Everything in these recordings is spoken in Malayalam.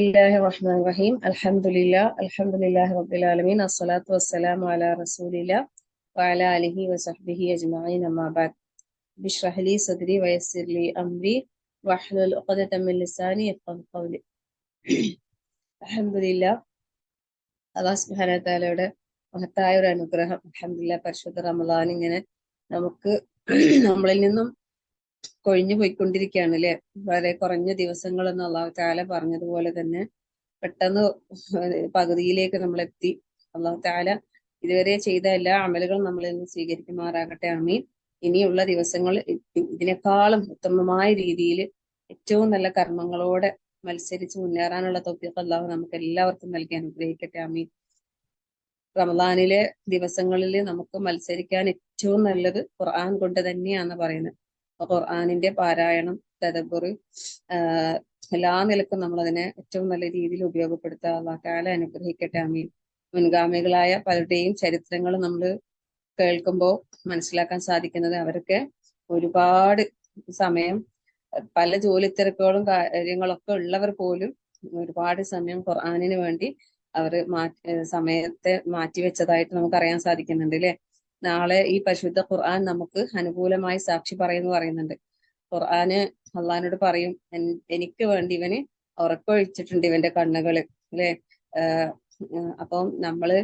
الله الرحمن الرحيم الحمد لله رب العالمين الصلاة والسلام على رسول الله وعلى آله وصحبه أجمعين أما بعد بشرح لي صدري ويسر لي أمري واحلل عقدة من لساني يفقهوا قولي الحمد لله അല്ലാഹു സുബ്ഹാനഹു വ തആലയുടെ മഹത്തായ ഒരു അനുഗ്രഹം അൽഹംദുലില്ലാഹ് പരിശുദ്ധ റമളാൻ ഇങ്ങനെ നമുക്ക് നമ്മളിൽ നിന്നും കൊഴിഞ്ഞു പോയിക്കൊണ്ടിരിക്കുകയാണ് അല്ലെ. വളരെ കുറഞ്ഞ ദിവസങ്ങളെന്ന് അല്ലാഹു തആല പറഞ്ഞതുപോലെ തന്നെ പെട്ടെന്ന് പകുതിയിലേക്ക് നമ്മൾ എത്തി. അല്ലാഹു തആല ഇതുവരെ ചെയ്ത എല്ലാ അമലുകളും നമ്മളിൽ നിന്ന് സ്വീകരിക്കുമാറാകട്ടെ, ആമീൻ. ഇനിയുള്ള ദിവസങ്ങൾ ഇതിനേക്കാളും ഉത്തമമായ രീതിയിൽ ഏറ്റവും നല്ല കർമ്മങ്ങളോടെ മത്സരിച്ച് മുന്നേറാനുള്ള തൗഫീഖ് അല്ലാഹു നമുക്ക് എല്ലാവർക്കും നൽകി അനുഗ്രഹിക്കട്ടെ, ആമീൻ. റമദാനിലെ ദിവസങ്ങളിൽ നമുക്ക് മത്സരിക്കാൻ ഏറ്റവും നല്ലത് ഖുർആൻ കൊണ്ട് തന്നെയാണെന്ന് പറയുന്നത്. ഖുർആനിന്റെ പാരായണം, തദബ്ബുർ, എല്ലാ നിലക്കും നമ്മൾ അതിനെ ഏറ്റവും നല്ല രീതിയിൽ ഉപയോഗപ്പെടുത്തുക. അല്ലാഹു തആല അനുഗ്രഹിക്കട്ടെ, ആമീൻ. മുൻഗാമികളായ പലരുടെയും ചരിത്രങ്ങൾ നമ്മൾ കേൾക്കുമ്പോൾ മനസ്സിലാക്കാൻ സാധിക്കുന്നത് അവരൊക്കെ ഒരുപാട് സമയം പല ജോലി തിരക്കുകളും കാര്യങ്ങളൊക്കെ ഉള്ളവർ പോലും ഒരുപാട് സമയം ഖുർആനിന് വേണ്ടി അവർ സമയത്തെ മാറ്റിവെച്ചതായിട്ട് നമുക്ക് അറിയാൻ സാധിക്കുന്നുണ്ട് അല്ലെ. നാളെ ഈ പരിശുദ്ധ ഖുർആൻ നമുക്ക് അനുകൂലമായി സാക്ഷി പറയുന്നുണ്ട്. ഖുർആന് അള്ളഹാനോട് പറയും, എനിക്ക് വേണ്ടി ഇവന് ഉറക്കൊഴിച്ചിട്ടുണ്ട് ഇവന്റെ കണ്ണുകള് അല്ലെ. അപ്പം നമ്മള്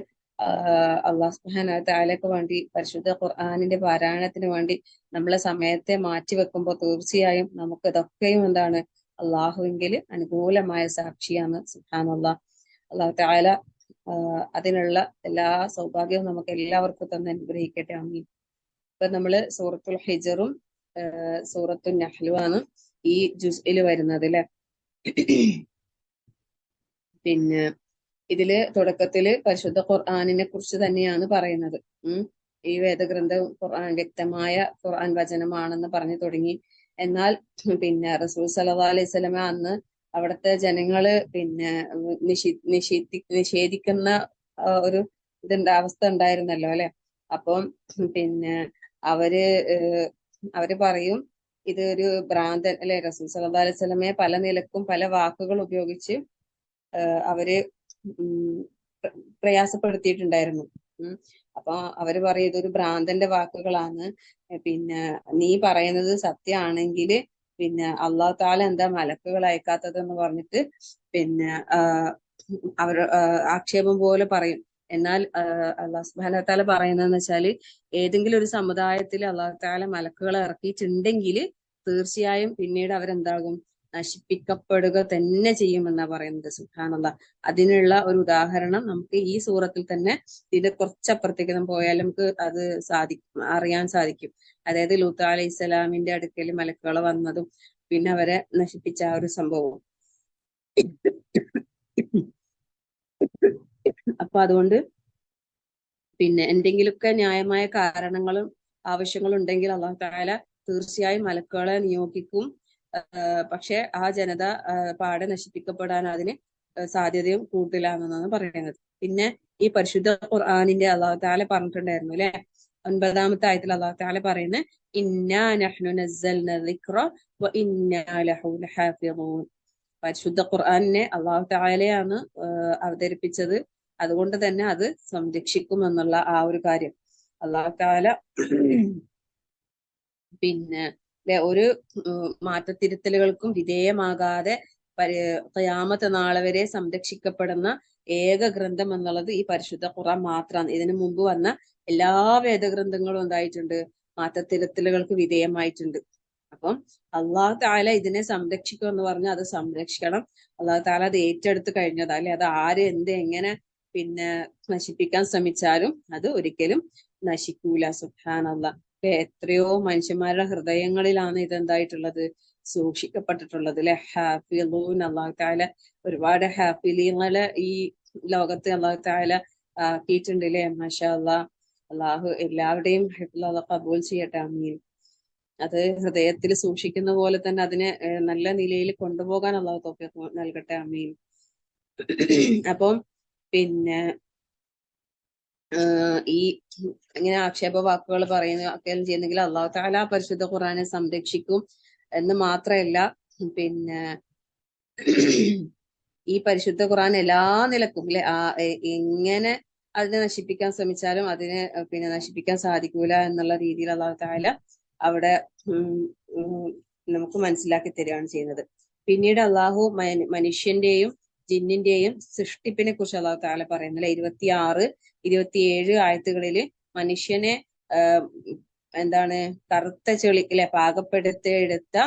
അള്ളാഹു സുബ്ഹാനഹു വ തആലയ്ക്ക് വേണ്ടി പരിശുദ്ധ ഖുർആനിന്റെ പാരായണത്തിന് വേണ്ടി നമ്മളെ സമയത്തെ മാറ്റിവെക്കുമ്പോൾ തീർച്ചയായും നമുക്ക് ഇതൊക്കെയും എന്താണ് അള്ളാഹുവിങ്കിൽ അനുകൂലമായ സാക്ഷിയാണ്. സുബ്ഹാനല്ലാഹ്. അള്ളാഹു തആല അതിനുള്ള എല്ലാ സൗഭാഗ്യവും നമുക്ക് എല്ലാവർക്കും തന്നെ അനുഗ്രഹിക്കട്ടെ, ആമീൻ. ഇപ്പൊ നമ്മള് സൂറത്തുൽ ഹിജറും സൂറത്തുൽ നഹ്ലുമാണ് ഈ ജുസ്ഇൽ വരുന്നത് അല്ലെ. പിന്നെ ഇതില് തുടക്കത്തില് പരിശുദ്ധ ഖുർആനിനെ കുറിച്ച് തന്നെയാണ് പറയുന്നത്. ഈ വേദഗ്രന്ഥം ഖുർആൻ വ്യക്തമായ ഖുർആൻ വചനമാണെന്ന് പറഞ്ഞു തുടങ്ങി. എന്നാൽ പിന്നെ റസൂൽ സല്ലല്ലാഹു അലൈഹി വസല്ലമ അന്ന് അവിടുത്തെ ജനങ്ങള് പിന്നെ നിഷേധിക്കുന്ന ഒരു അവസ്ഥ ഉണ്ടായിരുന്നല്ലോ അല്ലെ. അപ്പം പിന്നെ അവര് പറയും ഇത് ഒരു ഭ്രാന്തൻ അല്ലെ. റസൂൽ സല്ലല്ലാഹു അലൈഹി വസല്ലമയെ പല നിലക്കും പല വാക്കുകൾ ഉപയോഗിച്ച് അവര് പ്രയാസപ്പെടുത്തിയിട്ടുണ്ടായിരുന്നു. അപ്പൊ അവര് പറയും ഇതൊരു ഭ്രാന്തന്റെ വാക്കുകളാണ്, പിന്നെ നീ പറയുന്നത് സത്യമാണെങ്കിൽ പിന്നെ അള്ളാഹു തആല എന്താ മലക്കുകൾ അയക്കാത്തത് എന്ന് പറഞ്ഞിട്ട് പിന്നെ അവർ ആക്ഷേപം പോലെ പറയും. എന്നാൽ അള്ളാഹു സുബ്ഹാനഹു വ തആല പറയുന്നതെന്ന് വെച്ചാല് ഏതെങ്കിലും ഒരു സമുദായത്തിൽ അള്ളാഹു തആല മലക്കുകളെ ഇറക്കിയിട്ടുണ്ടെങ്കിൽ തീർച്ചയായും പിന്നീട് അവരെന്താകും, നശിപ്പിക്കപ്പെടുക തന്നെ ചെയ്യുമെന്നാ പറയുന്നത്. സുബ്ഹാനല്ലാഹ്. അതിനുള്ള ഒരു ഉദാഹരണം നമുക്ക് ഈ സൂറത്തിൽ തന്നെ ഇതിന്റെ കുറച്ചപ്പുറത്തേക്ക് പോയാൽ നമുക്ക് അത് അറിയാൻ സാധിക്കും. അതായത് ലൂത്ത് അലൈഹിസ്സലാമിന്റെ അടുക്കൽ മലക്കുകൾ വന്നതും പിന്നെ അവരെ നശിപ്പിച്ച ആ ഒരു സംഭവവും. അപ്പൊ അതുകൊണ്ട് പിന്നെ എന്തെങ്കിലുമൊക്കെ ന്യായമായ കാരണങ്ങളും ആവശ്യങ്ങളും ഉണ്ടെങ്കിൽ അല്ലാഹു തആല തീർച്ചയായും മലക്കുകളെ നിയോഗിക്കും. പക്ഷെ ആ ജനത പാടെ നശിപ്പിക്കപ്പെടാൻ അതിന് സാധ്യതയും കൂടുതലാണെന്നാണ് പറയുന്നത്. പിന്നെ ഈ പരിശുദ്ധ ഖുർആനിന്റെ അല്ലാഹു തആല പറഞ്ഞിട്ടുണ്ടായിരുന്നു അല്ലെ, 9-ാമത്തെ ആയത്തിൽ അല്ലാഹു തആല പറയുന്നത് ഇന്നാ നഹ്നു നസ്സൽന ദിക്റ വ ഇന്നാ ലഹു ലഹാഫിളൂൻ. പരിശുദ്ധ ഖുർആനിനെ അല്ലാഹു തആലയാണ് അവതരിപ്പിച്ചത്, അതുകൊണ്ട് തന്നെ അത് സംരക്ഷിക്കും എന്നുള്ള ആ ഒരു കാര്യം അല്ലാഹു തആല പിന്നെ ഒരു മാറ്റത്തിരുത്തലുകൾക്കും വിധേയമാകാതെ ഖിയാമത്ത് നാളെ വരെ സംരക്ഷിക്കപ്പെടുന്ന ഏക ഗ്രന്ഥം എന്നുള്ളത് ഈ പരിശുദ്ധ ഖുർആൻ മാത്രമാണ്. ഇതിനു മുമ്പ് വന്ന എല്ലാ വേദഗ്രന്ഥങ്ങളും എന്തായിട്ടുണ്ട്, മാറ്റത്തിരുത്തലുകൾക്ക് വിധേയമായിട്ടുണ്ട്. അപ്പം അള്ളാഹു തആല ഇതിനെ സംരക്ഷിക്കും എന്ന് പറഞ്ഞാൽ അത് സംരക്ഷിക്കണം. അള്ളാഹു തആല അത് ഏറ്റെടുത്ത് കഴിഞ്ഞതാ അല്ലെ. അത് ആര് എന്ത് എങ്ങനെ പിന്നെ നശിപ്പിക്കാൻ ശ്രമിച്ചാലും അത് ഒരിക്കലും നശിക്കൂല. സുബ്ഹാനല്ലാഹ്. എത്രയോ മനുഷ്യന്മാരുടെ ഹൃദയങ്ങളിലാണ് ഇതെന്തായിട്ടുള്ളത്, സൂക്ഷിക്കപ്പെട്ടിട്ടുള്ളത് അല്ലെ. ഹാഫിളൂൻ. അല്ലാഹു തആല ഒരുപാട് ഹാഫിളീങ്ങളെ ഈ ലോകത്ത് അല്ലാഹു തആല ആക്കിയിട്ടുണ്ട് അല്ലെ. മാഷാ അല്ലാഹ്. അള്ളാഹു എല്ലാവരുടെയും ഹിഫ്ള് ഖബൂൽ ചെയ്യട്ടെ, ആമീൻ. അത് ഹൃദയത്തിൽ സൂക്ഷിക്കുന്ന പോലെ തന്നെ അതിനെ നല്ല നിലയിൽ കൊണ്ടുപോകാൻ അല്ലാഹു തൗഫീഖ് നൽകട്ടെ, ആമീൻ. അപ്പം പിന്നെ ഈ ഇങ്ങനെ ആക്ഷേപ വാക്കുകൾ പറയുന്ന ഒക്കെ ചെയ്യുന്നെങ്കിൽ അള്ളാഹു തആല പരിശുദ്ധ ഖുർആനെ സംരക്ഷിക്കും എന്ന് മാത്രമല്ല, പിന്നെ ഈ പരിശുദ്ധ ഖുർആൻ എല്ലാ നിലക്കും അല്ലെ എങ്ങനെ അതിനെ നശിപ്പിക്കാൻ ശ്രമിച്ചാലും അതിനെ പിന്നെ നശിപ്പിക്കാൻ സാധിക്കൂല എന്നുള്ള രീതിയിൽ അള്ളാഹു തആല അവിടെ ഉം, ഉം, നമുക്ക് മനസ്സിലാക്കി തരികയാണ് ചെയ്യുന്നത്. പിന്നീട് അള്ളാഹു മനുഷ്യന്റെയും ജിന്നിന്റെയും സൃഷ്ടിപ്പിനെ കുറിച്ച് അള്ളാഹു തആല പറയുന്നില്ല. 26, 27 ആയത്തുകളില് മനുഷ്യനെ എന്താണ് കറുത്ത ചെളി അല്ലെ പാകപ്പെടുത്തിയെടുത്ത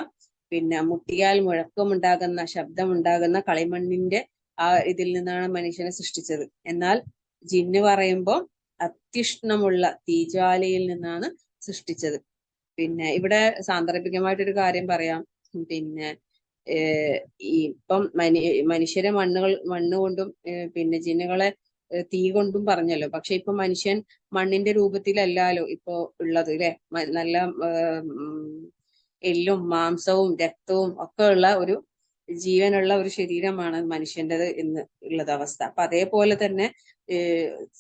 പിന്നെ മുട്ടിയാൽ മുഴക്കമുണ്ടാകുന്ന ശബ്ദമുണ്ടാകുന്ന കളിമണ്ണിന്റെ ഇതിൽ നിന്നാണ് മനുഷ്യനെ സൃഷ്ടിച്ചത്. എന്നാൽ ജിന്ന് പറയുമ്പോൾ അത്യുഷ്ണമുള്ള തീജ്വാലയിൽ നിന്നാണ് സൃഷ്ടിച്ചത്. പിന്നെ ഇവിടെ സാന്ദർഭികമായിട്ടൊരു കാര്യം പറയാം. പിന്നെ ഇപ്പം മനുഷ്യരെ മണ്ണ് കൊണ്ടും പിന്നെ ജിന്നുകളെ തീ കൊണ്ടും പറഞ്ഞല്ലോ. പക്ഷെ ഇപ്പൊ മനുഷ്യൻ മണ്ണിന്റെ രൂപത്തിലല്ലല്ലോ ഇപ്പൊ ഉള്ളത് അല്ലെ. നല്ല എല്ലും മാംസവും രക്തവും ഒക്കെ ഉള്ള ഒരു ജീവനുള്ള ഒരു ശരീരമാണ് മനുഷ്യൻ്റെത് എന്ന് ഉള്ളത് അവസ്ഥ. അപ്പൊ അതേപോലെ തന്നെ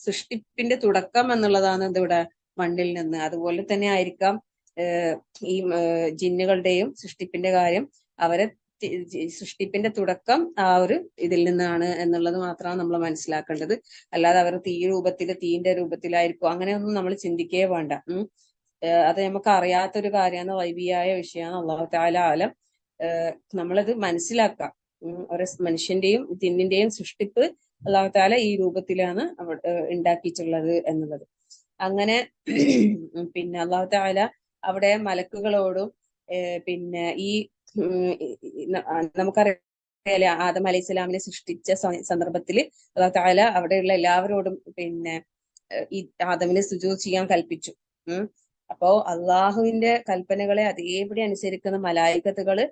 സൃഷ്ടിപ്പിന്റെ തുടക്കം എന്നുള്ളതാണ് എന്തിവിടെ മണ്ണിൽ നിന്ന്. അതുപോലെ തന്നെ ആയിരിക്കാം ഈ ജിന്നുകളുടെയും സൃഷ്ടിപ്പിന്റെ കാര്യം. അവരെ സൃഷ്ടിപ്പിന്റെ തുടക്കം ആ ഒരു ഇതിൽ നിന്നാണ് എന്നുള്ളത് മാത്രമാണ് നമ്മൾ മനസ്സിലാക്കേണ്ടത്. അല്ലാതെ അവർ തീന്റെ രൂപത്തിലായിരിക്കും അങ്ങനെയൊന്നും നമ്മൾ ചിന്തിക്കേ വേണ്ട. അത് നമുക്ക് അറിയാത്തൊരു കാര്യമാണ്, വൈബിയായ വിഷയമാണ്. അള്ളാഹു തആല ആലം. നമ്മളത് മനസ്സിലാക്കാം. ഒരു മനുഷ്യന്റെയും ജിന്നിന്റെയും സൃഷ്ടിപ്പ് അള്ളാഹു തആല ഈ രൂപത്തിലാണ് ഉണ്ടാക്കിയിട്ടുള്ളത് എന്നുള്ളത്. അങ്ങനെ പിന്നെ അള്ളാഹു തആല അവിടെ മലക്കുകളോടും പിന്നെ ഈ നമുക്കറിയാം ആദം അലൈഹിസ്സലാമിനെ സൃഷ്ടിച്ച സന്ദർഭത്തിൽ അള്ളാഹു തആല അവിടെയുള്ള എല്ലാവരോടും പിന്നെ ഈ ആദമിനെ സുജൂദ് ചെയ്യാൻ കൽപ്പിച്ചു. അപ്പോ അള്ളാഹുവിന്റെ കൽപ്പനകളെ അതേപടി അനുസരിക്കുന്ന മലായികത്തുകള്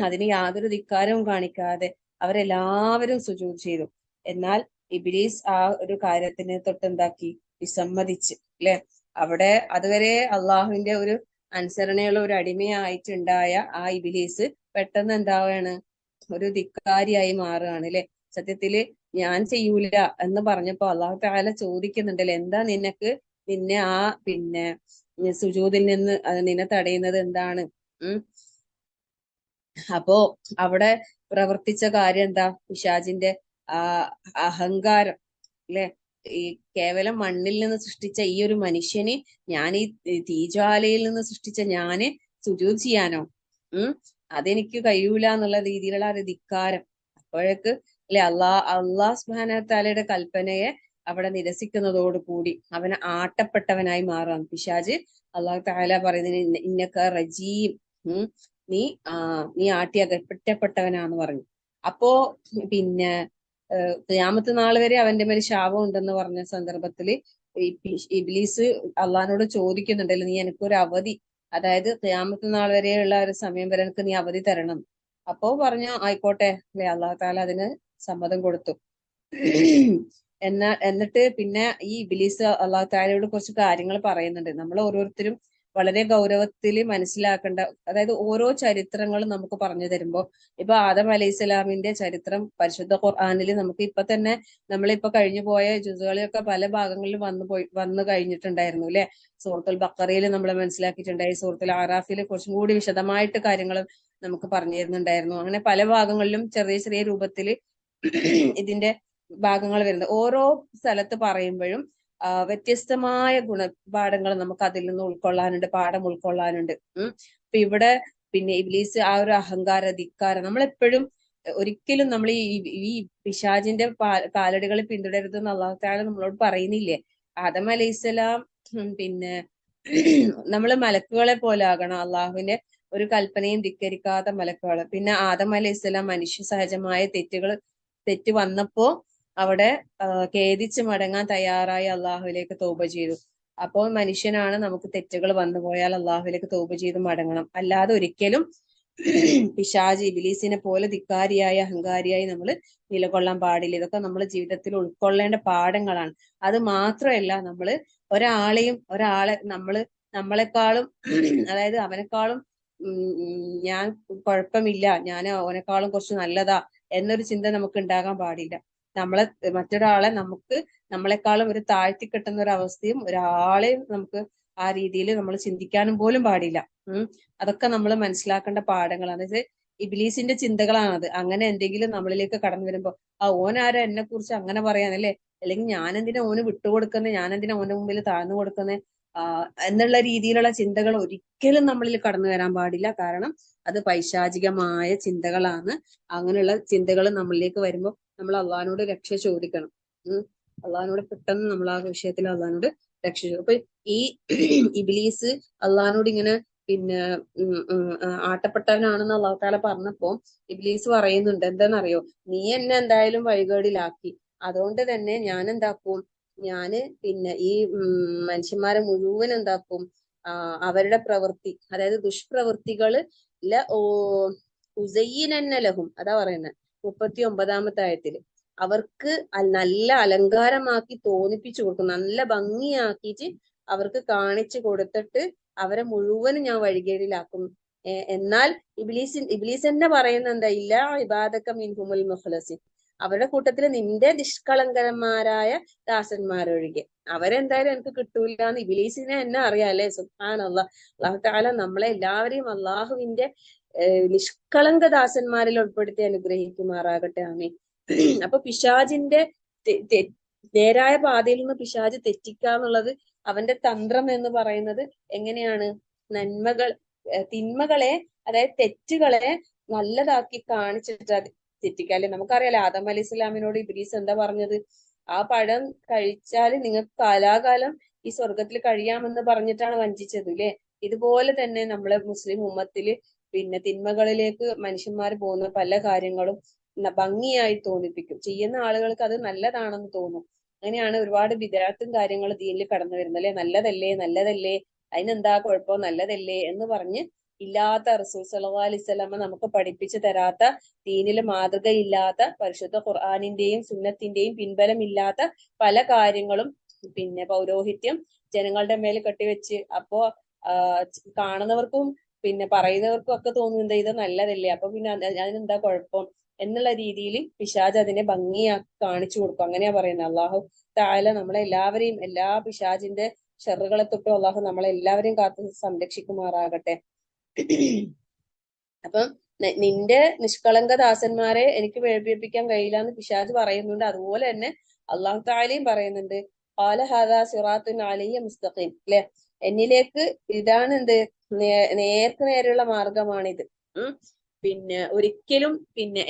അതിന് യാതൊരു ധിക്കാരവും കാണിക്കാതെ അവരെല്ലാവരും സുജൂദ് ചെയ്തു. എന്നാൽ ഇബ്ലീസ് ആ ഒരു കാര്യത്തിന് തൊട്ടെന്താക്കി വിസമ്മതിച്ച് അല്ലെ. അവിടെ അതുവരെ അള്ളാഹുവിന്റെ ഒരു അനുസരണയുള്ള ഒരു അടിമയായിട്ടുണ്ടായ ആ ഇബ്ലീസ് പെട്ടെന്ന് എന്താവുകയാണ്, ഒരു ധിക്കാരിയായി മാറുകയാണ് അല്ലെ. സത്യത്തില് ഞാൻ ചെയ്യൂല എന്ന് പറഞ്ഞപ്പോ അള്ളാഹു തആല ചോദിക്കുന്നുണ്ടല്ലോ, എന്താ നിന്നെ ആ പിന്നെ സുജൂദിൽ നിന്ന് നിന്നെ തടയുന്നത് എന്താണ്? അപ്പോ അവിടെ പ്രവർത്തിച്ച കാര്യം എന്താ? പിശാചിന്റെ ആ അഹങ്കാരം അല്ലെ. ഈ കേവലം മണ്ണിൽ നിന്ന് സൃഷ്ടിച്ച ഈ ഒരു മനുഷ്യന് ഞാൻ ഈ തീജ്വാലയിൽ നിന്ന് സൃഷ്ടിച്ച ഞാന് സുജൂദ് ചെയ്യാനോ? അതെനിക്ക് കഴിയൂല എന്നുള്ള രീതിയിലുള്ള ഒരു ധിക്കാരം. അപ്പോഴേക്ക് അല്ലെ അള്ളാഹ് സുബ്ഹാനഹു തആലയുടെ കൽപ്പനയെ അവിടെ നിരസിക്കുന്നതോടുകൂടി അവന് ആട്ടപ്പെട്ടവനായി മാറാം പിശാച്. അള്ളാഹു തആല പറയുന്നത് ഇന്നക റജീം, നീ ആട്ടി അകപ്പെട്ടവനാന്ന് പറഞ്ഞു. അപ്പോ പിന്നെ ഖിയാമത്ത് നാൾ വരെ അവന്റെ മേൽ ശാപം ഉണ്ടെന്ന് പറഞ്ഞ സന്ദർഭത്തില് ഇബ്ലീസ് അള്ളാഹിനോട് ചോദിക്കുന്നുണ്ടല്ലോ, നീ എനിക്കൊരു അവധി, അതായത് ഖിയാമത്ത് നാൾ വരെയുള്ള ഒരു സമയം വരെ എനിക്ക് നീ അവധി തരണം. അപ്പോ പറഞ്ഞു ആയിക്കോട്ടെ അല്ലെ. അള്ളാഹു തആല അതിന് സമ്മതം കൊടുത്തു. എന്നിട്ട് പിന്നെ ഈ ഇബ്ലീസ് അള്ളാഹു തആലയോട് കുറച്ച് കാര്യങ്ങൾ പറയുന്നുണ്ട്. നമ്മൾ ഓരോരുത്തരും വളരെ ഗൗരവത്തിൽ മനസ്സിലാക്കേണ്ട, അതായത് ഓരോ ചരിത്രങ്ങളും നമുക്ക് പറഞ്ഞു തരുമ്പോൾ, ഇപ്പൊ ആദം അലൈഹിസ്സലാമിന്റെ ചരിത്രം പരിശുദ്ധ ഖുർആനിൽ നമുക്ക് ഇപ്പൊ തന്നെ നമ്മളിപ്പോ കഴിഞ്ഞു പോയ ജുസുകളിലൊക്കെ പല ഭാഗങ്ങളിലും വന്നു കഴിഞ്ഞിട്ടുണ്ടായിരുന്നു അല്ലെ. സൂറത്തുൽ ബഖറയിൽ നമ്മൾ മനസ്സിലാക്കിയിട്ടുണ്ടായി. സൂറത്തുൽ ആറാഫിൽ കുറച്ചും കൂടി വിശദമായിട്ട് കാര്യങ്ങൾ നമുക്ക് പറഞ്ഞു തരുന്നുണ്ടായിരുന്നു. അങ്ങനെ പല ഭാഗങ്ങളിലും ചെറിയ ചെറിയ രൂപത്തിൽ ഇതിന്റെ ഭാഗങ്ങൾ വരുന്നത്. ഓരോ സ്ഥലത്ത് പറയുമ്പോഴും വ്യത്യസ്തമായ ഗുണപാഠങ്ങൾ നമുക്ക് അതിൽ നിന്ന് ഉൾക്കൊള്ളാനുണ്ട്, പാഠം ഉൾക്കൊള്ളാനുണ്ട്. അപ്പൊ ഇവിടെ പിന്നെ ഇബ്ലീസ് ആ ഒരു അഹങ്കാര ധിക്കാരം നമ്മളെപ്പോഴും ഒരിക്കലും നമ്മൾ ഈ പിശാചിന്റെ കാലടികളെ പിന്തുടരുതെന്ന് അള്ളാഹു തആല നമ്മളോട് പറയുന്നില്ലേ. ആദം അലൈഹിസ്സലാം പിന്നെ നമ്മള് മലക്കുകളെ പോലെ ആകണം, അള്ളാഹുവിന്റെ ഒരു കൽപ്പനയും ധിക്കരിക്കാത്ത മലക്കുകൾ. പിന്നെ ആദം അലൈഹിസ്സലാം മനുഷ്യ സഹജമായ തെറ്റ് വന്നപ്പോ അവിടെ ഖേദിച്ച് മടങ്ങാൻ തയ്യാറായി അള്ളാഹുവിലേക്ക് തൗബ ചെയ്തു. അപ്പോൾ മനുഷ്യനാണ് നമുക്ക് തെറ്റുകൾ വന്നുപോയാൽ അള്ളാഹുവിലേക്ക് തൗബ ചെയ്ത് മടങ്ങണം. അല്ലാതെ ഒരിക്കലും പിശാച് ഇബ്ലീസിനെ പോലെ ധിക്കാരിയായി അഹങ്കാരിയായി നമ്മൾ നിലകൊള്ളാൻ പാടില്ല. ഇതൊക്കെ നമ്മൾ ജീവിതത്തിൽ ഉൾക്കൊള്ളേണ്ട പാഠങ്ങളാണ്. അത് മാത്രമല്ല, നമ്മള് ഒരാളെ നമ്മളെക്കാളും അതായത് അവനെക്കാളും ഞാൻ കുഴപ്പമില്ല, ഞാൻ അവനെക്കാളും കുറച്ച് നല്ലതാ എന്നൊരു ചിന്ത നമുക്ക് ഉണ്ടാകാൻ പാടില്ല. മറ്റൊരാളെ നമ്മളെക്കാളും ഒരു താഴ്ത്തി കെട്ടുന്ന ഒരു അവസ്ഥയും ഒരാളെയും നമുക്ക് ആ രീതിയിൽ നമ്മൾ ചിന്തിക്കാനും പോലും പാടില്ല. അതൊക്കെ നമ്മൾ മനസ്സിലാക്കേണ്ട പാഠങ്ങളാണ്. ഇബ്ലീസിന്റെ ചിന്തകളാണത്. അങ്ങനെ എന്തെങ്കിലും നമ്മളിലേക്ക് കടന്നു വരുമ്പോ ഓനാരാ എന്നെ കുറിച്ച് അങ്ങനെ പറയാനല്ലേ, അല്ലെങ്കിൽ ഞാൻ എന്തിനാ ഓന് വിട്ടുകൊടുക്കുന്നത്, ഞാൻ എന്തിനാ ഓന്റെ മുമ്പിൽ താഴ്ന്നു കൊടുക്കുന്നത് എന്നുള്ള രീതിയിലുള്ള ചിന്തകൾ ഒരിക്കലും നമ്മളിൽ കടന്നു വരാൻ പാടില്ല. കാരണം അത് പൈശാചികമായ ചിന്തകളാണ്. അങ്ങനെയുള്ള ചിന്തകൾ നമ്മളിലേക്ക് വരുമ്പോൾ നമ്മൾ അള്ളഹാനോട് രക്ഷ ചോദിക്കണം. അള്ളഹാനോട് പെട്ടെന്ന് നമ്മൾ ആ വിഷയത്തിൽ അള്ളഹാനോട് രക്ഷ ചോദിക്കും. അപ്പൊ ഈ ഇബ്ലീസ് അള്ളഹാനോട് ഇങ്ങനെ പിന്നെ ആട്ടപ്പെട്ടവനാണെന്ന് അള്ളാഹു താല പറഞ്ഞപ്പോ ഇബ്ലീസ് പറയുന്നുണ്ട്, എന്താണെന്നറിയോ, നീ എന്നെ എന്തായാലും വഴികേടിലാക്കി, അതുകൊണ്ട് തന്നെ ഞാൻ എന്താക്കും, ഞാന് പിന്നെ ഈ മനുഷ്യന്മാരെ മുഴുവൻ എന്താക്കും, അവരുടെ പ്രവൃത്തി, അതായത് ദുഷ്പ്രവൃത്തികള് ഉസയ്യിനന്നലഹും, അതാ പറയുന്നത് 39-ാമത്തെ ആയത്തില്, അവർക്ക് നല്ല അലങ്കാരമാക്കി തോന്നിപ്പിച്ചു കൊടുക്കും, നല്ല ഭംഗിയാക്കിയിട്ട് അവർക്ക് കാണിച്ചു കൊടുത്തിട്ട് അവരെ മുഴുവനും ഞാൻ വഴികേടിലാക്കും. എന്നാൽ ഇബ്ലീസ് തന്നെ പറയുന്ന എന്താ, ഇല്ല ഇബാദക മിൻഹുമുൽ മുഖ്ലസിൻ, അവരുടെ കൂട്ടത്തിൽ നിന്റെ നിഷ്കളങ്കരന്മാരായ ദാസന്മാരൊഴികെ അവരെന്തായാലും എനിക്ക് കിട്ടൂല എന്ന് ഇബ്ലീസിനെ എന്നെ അറിയാല്ലേ. സുബ്ഹാനല്ലാഹ്. അല്ലാഹു തആല നമ്മളെ എല്ലാവരെയും അള്ളാഹുവിന്റെ നിഷ്കളങ്ക ദാസന്മാരിൽ ഉൾപ്പെടുത്തി അനുഗ്രഹിക്കുമാറാകട്ടെ. ആമീൻ. അപ്പൊ പിശാചിന്റെ നേരായ പാതയിൽ നിന്ന് പിശാച് തെറ്റിക്കാന്നുള്ളത് അവന്റെ തന്ത്രം എന്ന് പറയുന്നത് എങ്ങനെയാണ്, തിന്മകളെ, അതായത് തെറ്റുകളെ നല്ലതാക്കി കാണിച്ചിട്ട് തെറ്റിക്കുക അല്ലെ. നമുക്കറിയാലോ ആദം അലൈഹി ഇസ്ലാമിനോട് ഇബ്ലീസ് എന്താ പറഞ്ഞത്, ആ പഴം കഴിച്ചാൽ നിങ്ങൾക്ക് കാലാകാലം ഈ സ്വർഗത്തിൽ കഴിയാമെന്ന് പറഞ്ഞിട്ടാണ് വഞ്ചിച്ചത് അല്ലെ. ഇതുപോലെ തന്നെ നമ്മളെ മുസ്ലിം ഉമ്മത്തില് പിന്നെ തിന്മകളിലേക്ക് മനുഷ്യന്മാർ പോകുന്ന പല കാര്യങ്ങളും ഭംഗിയായി തോന്നിപ്പിക്കും, ചെയ്യുന്ന ആളുകൾക്ക് അത് നല്ലതാണെന്ന് തോന്നും. അങ്ങനെയാണ് ഒരുപാട് ബിദ്അത്തും കാര്യങ്ങളും ദീനിൽ കടന്നു വരുന്നത് അല്ലെ. നല്ലതല്ലേ നല്ലതല്ലേ, അതിനെന്താ കുഴപ്പം, നല്ലതല്ലേ എന്ന് പറഞ്ഞ് ഇല്ലാത്ത റസൂൽ സല്ലല്ലാഹു അലൈഹി വസല്ലമ നമുക്ക് പഠിപ്പിച്ചു തരാത്ത, ദീനില് മാതൃകയില്ലാത്ത, പരിശുദ്ധ ഖുർആനിന്റെയും സുന്നത്തിന്റെയും പിൻബലമില്ലാത്ത പല കാര്യങ്ങളും പിന്നെ പൗരോഹിത്യം ജനങ്ങളുടെ മേൽ കെട്ടിവെച്ച് അപ്പോ കാണുന്നവർക്കും പിന്നെ പറയുന്നവർക്കും ഒക്കെ തോന്നുന്നുണ്ട് ഇത് നല്ലതല്ലേ, അപ്പൊ പിന്നെ അതിനെന്താ കുഴപ്പം എന്നുള്ള രീതിയിൽ പിശാച് അതിനെ ഭംഗിയാക്കി കാണിച്ചു കൊടുക്കും. അങ്ങനെയാ പറയുന്നത്. അള്ളാഹു തആല നമ്മളെ എല്ലാവരെയും എല്ലാ പിശാചിന്റെ ഷറുകളെ തൊട്ടും അള്ളാഹു നമ്മളെ എല്ലാവരെയും കാത്ത് സംരക്ഷിക്കുമാറാകട്ടെ. അപ്പം നിന്റെ നിഷ്കളങ്ക ദാസന്മാരെ എനിക്ക് വേൾപ്പിക്കാൻ കഴിയില്ല എന്ന് പിശാച് പറയുന്നുണ്ട്. അതുപോലെ തന്നെ അള്ളാഹു തആലയും പറയുന്നുണ്ട്, ഖാല ഹാദാ സിറാത്തുൻ അലയ്യ മുസ്തഖീം, അല്ലെ, എന്നിലേക്ക് ഇതാണ് എന്ത് നേർക്ക് നേരെയുള്ള മാർഗമാണിത്. പിന്നെ ഒരിക്കലും പിന്നെ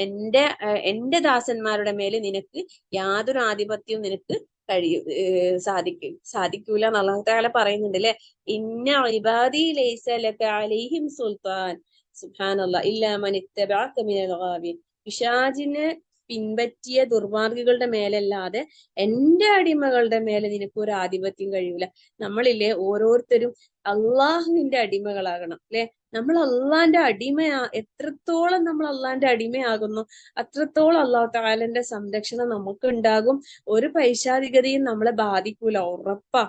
എന്റെ ദാസന്മാരുടെ മേല് നിനക്ക് യാതൊരു ആധിപത്യവും നിനക്ക് സാധിക്കൂല എന്ന് അല്ലാഹു തആല പറയുന്നുണ്ട് അല്ലെ. ഇന്ന ഇബാദി ലൈസ ലക അലൈഹിം സുൽത്താൻ സുബ്ഹാനല്ലാഹ് ഇല്ലാ മൻ ഇത്തബഅക മിനൽ ഗാവിൻ. പിശാചിനെ പിൻപറ്റിയ ദുർമാർഗികളുടെ മേലല്ലാതെ എന്റെ അടിമകളുടെ മേലെ നിനക്ക് ഒരു ആധിപത്യം കഴിയൂല. നമ്മളില്ലേ ഓരോരുത്തരും അള്ളാഹുവിന്റെ അടിമകളാകണം അല്ലെ. നമ്മൾ അള്ളാന്റെ എത്രത്തോളം നമ്മൾ അള്ളാന്റെ അടിമയാകുന്നു അത്രത്തോളം അള്ളാഹു തആലന്റെ സംരക്ഷണം നമുക്ക് ഉണ്ടാകും. ഒരു പൈശാചികതയും നമ്മളെ ബാധിക്കൂല, ഉറപ്പാ.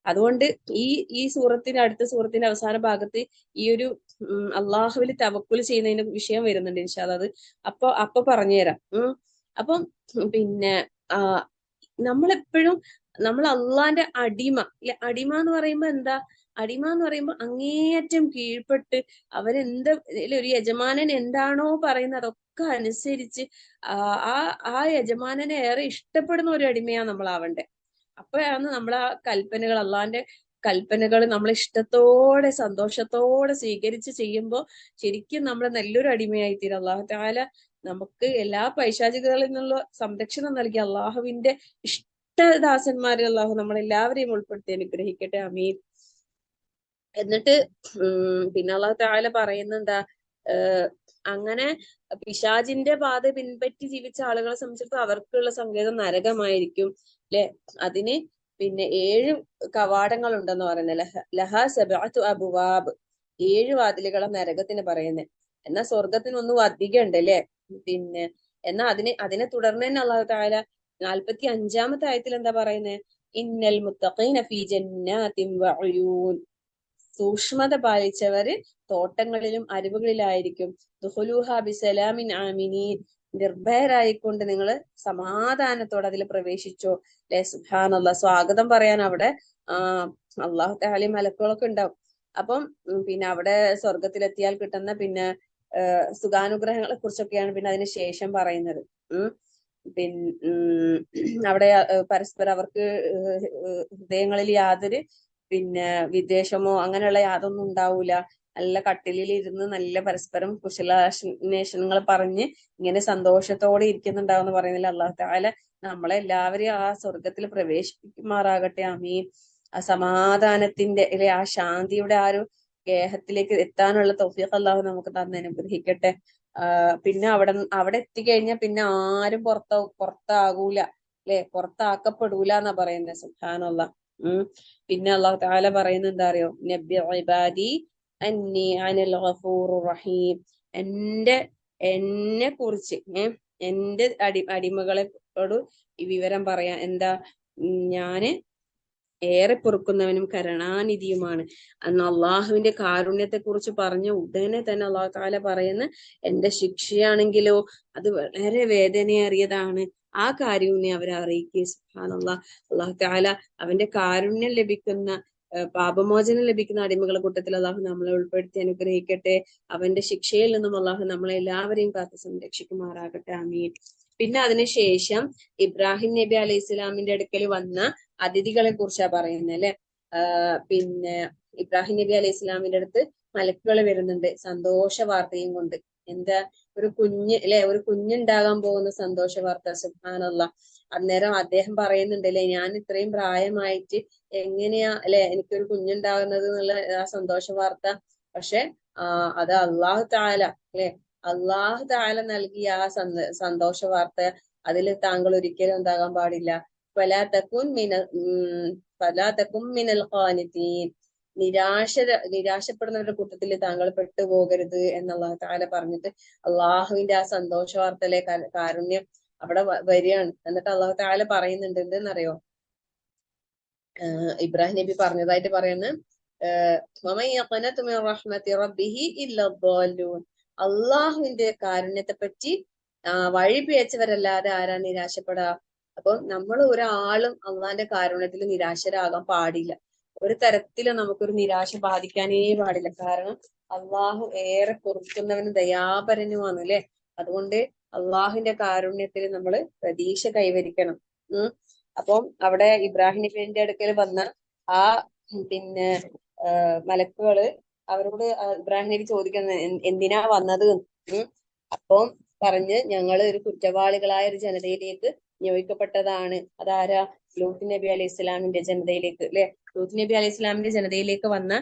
അതുകൊണ്ട് ഈ സൂറത്തിന്റെ അടുത്ത സൂറത്തിന്റെ അവസാന ഭാഗത്ത് ഈ ഒരു അള്ളാഹുവിൽ തവക്കുൽ ചെയ്യുന്നതിന്റെ വിഷയം വരുന്നുണ്ട് ഇൻഷാ അല്ലാഹ്. അത് അപ്പൊ പറഞ്ഞുതരാം. അപ്പം പിന്നെ നമ്മളെപ്പോഴും നമ്മൾ അള്ളാന്റെ അടിമ അല്ലെ. അടിമ എന്ന് പറയുമ്പോ എന്താ, അടിമ എന്ന് പറയുമ്പോൾ അങ്ങേയറ്റം കീഴ്പ്പെട്ട് ഒരു യജമാനൻ എന്താണോ പറയുന്നത് അതൊക്കെ അനുസരിച്ച് ആ യജമാനനെ ഏറെ ഇഷ്ടപ്പെടുന്ന ഒരു അടിമയാണ് നമ്മളാവണ്ടേ. അപ്പോഴാണ് നമ്മൾ ആ കൽപ്പനകൾ, അള്ളാന്റെ കൽപ്പനകൾ നമ്മൾ ഇഷ്ടത്തോടെ സന്തോഷത്തോടെ സ്വീകരിച്ച് ചെയ്യുമ്പോൾ ശരിക്കും നമ്മൾ നല്ലൊരു അടിമയായി തീരും. അള്ളാഹു തആല നമുക്ക് എല്ലാ പൈശാചികളിൽ നിന്നുള്ള സംരക്ഷണം നൽകി അള്ളാഹുവിന്റെ ഇഷ്ടദാസന്മാരിൽ അള്ളാഹു നമ്മളെല്ലാവരെയും ഉൾപ്പെടുത്തി അനുഗ്രഹിക്കട്ടെ. അമീൻ. എന്നിട്ട് പിന്നെ അള്ളാഹു തആല പറയുന്ന എന്താ, അങ്ങനെ പിശാചിന്റെ പാത പിൻപറ്റി ജീവിച്ച ആളുകളെ സംബന്ധിച്ചിടത്തോളം അവർക്കുള്ള സങ്കേതം നരകമായിരിക്കും അല്ലെ. അതിന് പിന്നെ 7 കവാടങ്ങൾ ഉണ്ടെന്ന് പറയുന്നത്. ലഹാ സബഅതു അബ്വാബ്, 7 വാതിലുകളെ നരകത്തിന് പറയുന്നത്. എന്നാൽ സ്വർഗത്തിന് ഒന്നും അധികം ഉണ്ട് അല്ലെ. പിന്നെ എന്നാ അതിനെ തുടർന്ന് തന്നെ അള്ളാഹു തആല 45-ാമത്തെ ആയത്തിൽ എന്താ പറയുന്നത്, ഇന്നൽ മുത്തഖീന ഫീ ജന്നാതിൻ വഉയൂൻ, സൂക്ഷ്മത പാലിച്ചവര് തോട്ടങ്ങളിലും അരുവുകളിലായിരിക്കും. ദുഖുലൂഹ ബിസലാമിൻ ആമിനീൻ, നിർഭയരായിക്കൊണ്ട് നിങ്ങൾ സമാധാനത്തോടെ അതിൽ പ്രവേശിച്ചോ അല്ലെ. സുബ്ഹാനല്ലാഹ്. സ്വാഗതം പറയാൻ അവിടെ അള്ളാഹു തആലയും മലക്കുകളൊക്കെ ഉണ്ടാവും. അപ്പം പിന്നെ അവിടെ സ്വർഗത്തിലെത്തിയാൽ കിട്ടുന്ന പിന്നെ സുഖാനുഗ്രഹങ്ങളെ കുറിച്ചൊക്കെയാണ് പിന്നെ അതിന് ശേഷം പറയുന്നത്. അവിടെ പരസ്പരം അവർക്ക് ഹൃദയങ്ങളിൽ യാതൊരു വിദ്വേഷമോ അങ്ങനെയുള്ള യാതൊന്നും ഉണ്ടാവൂല. നല്ല കട്ടിലിൽ ഇരുന്ന് നല്ല പരസ്പരം കുശലാന്വേഷണങ്ങൾ പറഞ്ഞ് ഇങ്ങനെ സന്തോഷത്തോടെ ഇരിക്കുന്നുണ്ടാവും എന്ന് പറയുന്നില്ല. അള്ളാഹു തആല നമ്മളെ എല്ലാവരെയും ആ സ്വർഗത്തിൽ പ്രവേശിപ്പിക്കുമാറാകട്ടെ. ആമീൻ. ആ സമാധാനത്തിന്റെ അല്ലെ ആ ശാന്തിയുടെ ആ ഒരു ഗേഹത്തിലേക്ക് എത്താനുള്ള തൗഫീഖ് അള്ളാഹു നമുക്ക് തന്നെ അനുഗ്രഹിക്കട്ടെ. പിന്നെ അവിടെ എത്തിക്കഴിഞ്ഞാൽ പിന്നെ ആരും പുറത്താകൂല അല്ലെ, പുറത്താക്കപ്പെടൂല എന്നാ പറയുന്നത്. സുബ്ഹാനല്ലാഹ്. പിന്നെ അള്ളാഹു തആല പറയുന്നത് എന്താ അറിയോ? നബ്ബി ഇബാദി അന്നി അനൽ ഗഫൂറുർ റഹീം. എന്നെ കുറിച്ച് എന്റെ അടിമകളോട് ഈ വിവരം പറയാൻ എന്താ, ഞാന് ഏറെ പൊറുക്കുന്നവനും കരുണാനിധിയുമാണ് അന്ന് അള്ളാഹുവിന്റെ കാരുണ്യത്തെ കുറിച്ച് പറഞ്ഞ ഉടനെ തന്നെ അള്ളാഹു തആല പറയുന്ന എന്റെ ശിക്ഷയാണെങ്കിലോ അത് വളരെ വേദനയേറിയതാണ്. ആ കാര്യവും അവരെ അറിയിക്കുക. സുബ്ഹാനല്ലാഹ്. അള്ളാഹു തആല അവന്റെ കാരുണ്യം ലഭിക്കുന്ന പാപമോചനം ലഭിക്കുന്ന അടിമകളുടെ കൂട്ടത്തിൽ അള്ളാഹു നമ്മളെ ഉൾപ്പെടുത്തി അനുഗ്രഹിക്കട്ടെ. അവന്റെ ശിക്ഷയിൽ നിന്നും അള്ളാഹു നമ്മളെ എല്ലാവരെയും കാത്ത് സംരക്ഷിക്കുമാറാകട്ടെ. ആമീൻ. പിന്നെ അതിനുശേഷം ഇബ്രാഹിം നബി അലൈഹി ഇസ്ലാമിന്റെ അടുക്കൽ വന്ന അതിഥികളെ കുറിച്ചാ പറയുന്നത് അല്ലെ. പിന്നെ ഇബ്രാഹിം നബി അലൈഹി ഇസ്ലാമിന്റെ അടുത്ത് മലക്കുകൾ വരുന്നുണ്ട് സന്തോഷ വാർത്തയും കൊണ്ട്. എന്താ, ഒരു കുഞ്ഞുണ്ടാകാൻ പോകുന്ന സന്തോഷ വാർത്ത. സുബ്ഹാനല്ലാഹ്. അന്നേരം അദ്ദേഹം പറയുന്നുണ്ട് അല്ലെ, ഞാൻ ഇത്രയും പ്രായമായിട്ട് എങ്ങനെയാ അല്ലെ എനിക്കൊരു കുഞ്ഞുണ്ടാകുന്നത് എന്നുള്ള ആ സന്തോഷ വാർത്ത. പക്ഷെ അത് അള്ളാഹു തആല അല്ലെ, അള്ളാഹു തആല നൽകിയ ആ സന്തോഷ വാർത്ത, അതിൽ താങ്കൾ ഒരിക്കലും എന്താകാൻ പാടില്ല. ഫലാ തകുൻ മിനൽ ഖാനിതീൻ. നിരാശപ്പെടുന്നവരുടെ കൂട്ടത്തിൽ താങ്കൾ പെട്ടുപോകരുത് എന്ന് അള്ളാഹു തആല പറഞ്ഞിട്ട് അള്ളാഹുവിന്റെ ആ സന്തോഷ വാർത്തയിലെ കാരുണ്യം അവിടെ വരികയാണ്. എന്നിട്ട് അള്ളാഹു തആല പറയുന്നുണ്ട് എന്തെന്നറിയോ? ഇബ്രാഹിം നബി പറഞ്ഞതായിട്ട് പറയുന്നത് അള്ളാഹുവിന്റെ കാരുണ്യത്തെ പറ്റി വഴി പിഴച്ചവരല്ലാതെ ആരാ നിരാശപ്പെടാ? അപ്പൊ നമ്മൾ ഒരാളും അള്ളാഹിന്റെ കാരുണ്യത്തിൽ നിരാശരാകാൻ പാടില്ല. ഒരു തരത്തിലും നമുക്കൊരു നിരാശ ബാധിക്കാനേ പാടില്ല. കാരണം അള്ളാഹു ഏറെ പൊറുക്കുന്നവനും ദയാപരനുമാണ് അല്ലെ. അതുകൊണ്ട് അള്ളാഹുവിന്റെ കാരുണ്യത്തിൽ നമ്മൾ പ്രതീക്ഷ കൈവരിക്കണം. അപ്പം അവിടെ ഇബ്രാഹിം നബിന്റെ അടുക്കൽ വന്ന ആ മലക്കുകള് അവരോട് ഇബ്രാഹിം നബി ചോദിക്കുന്നത് എന്തിനാ വന്നത്? അപ്പം പറഞ്ഞ് ഞങ്ങൾ ഒരു കുറ്റവാളികളായ ഒരു ജനതയിലേക്ക് നിയോഗിക്കപ്പെട്ടതാണ്. അതാരാ? ലൂത്ത് നബി അലൈഹി ഇസ്ലാമിന്റെ ജനതയിലേക്ക് അല്ലെ. ലൂത്ത് നബി അലൈഹി ഇസ്ലാമിന്റെ ജനതയിലേക്ക് വന്ന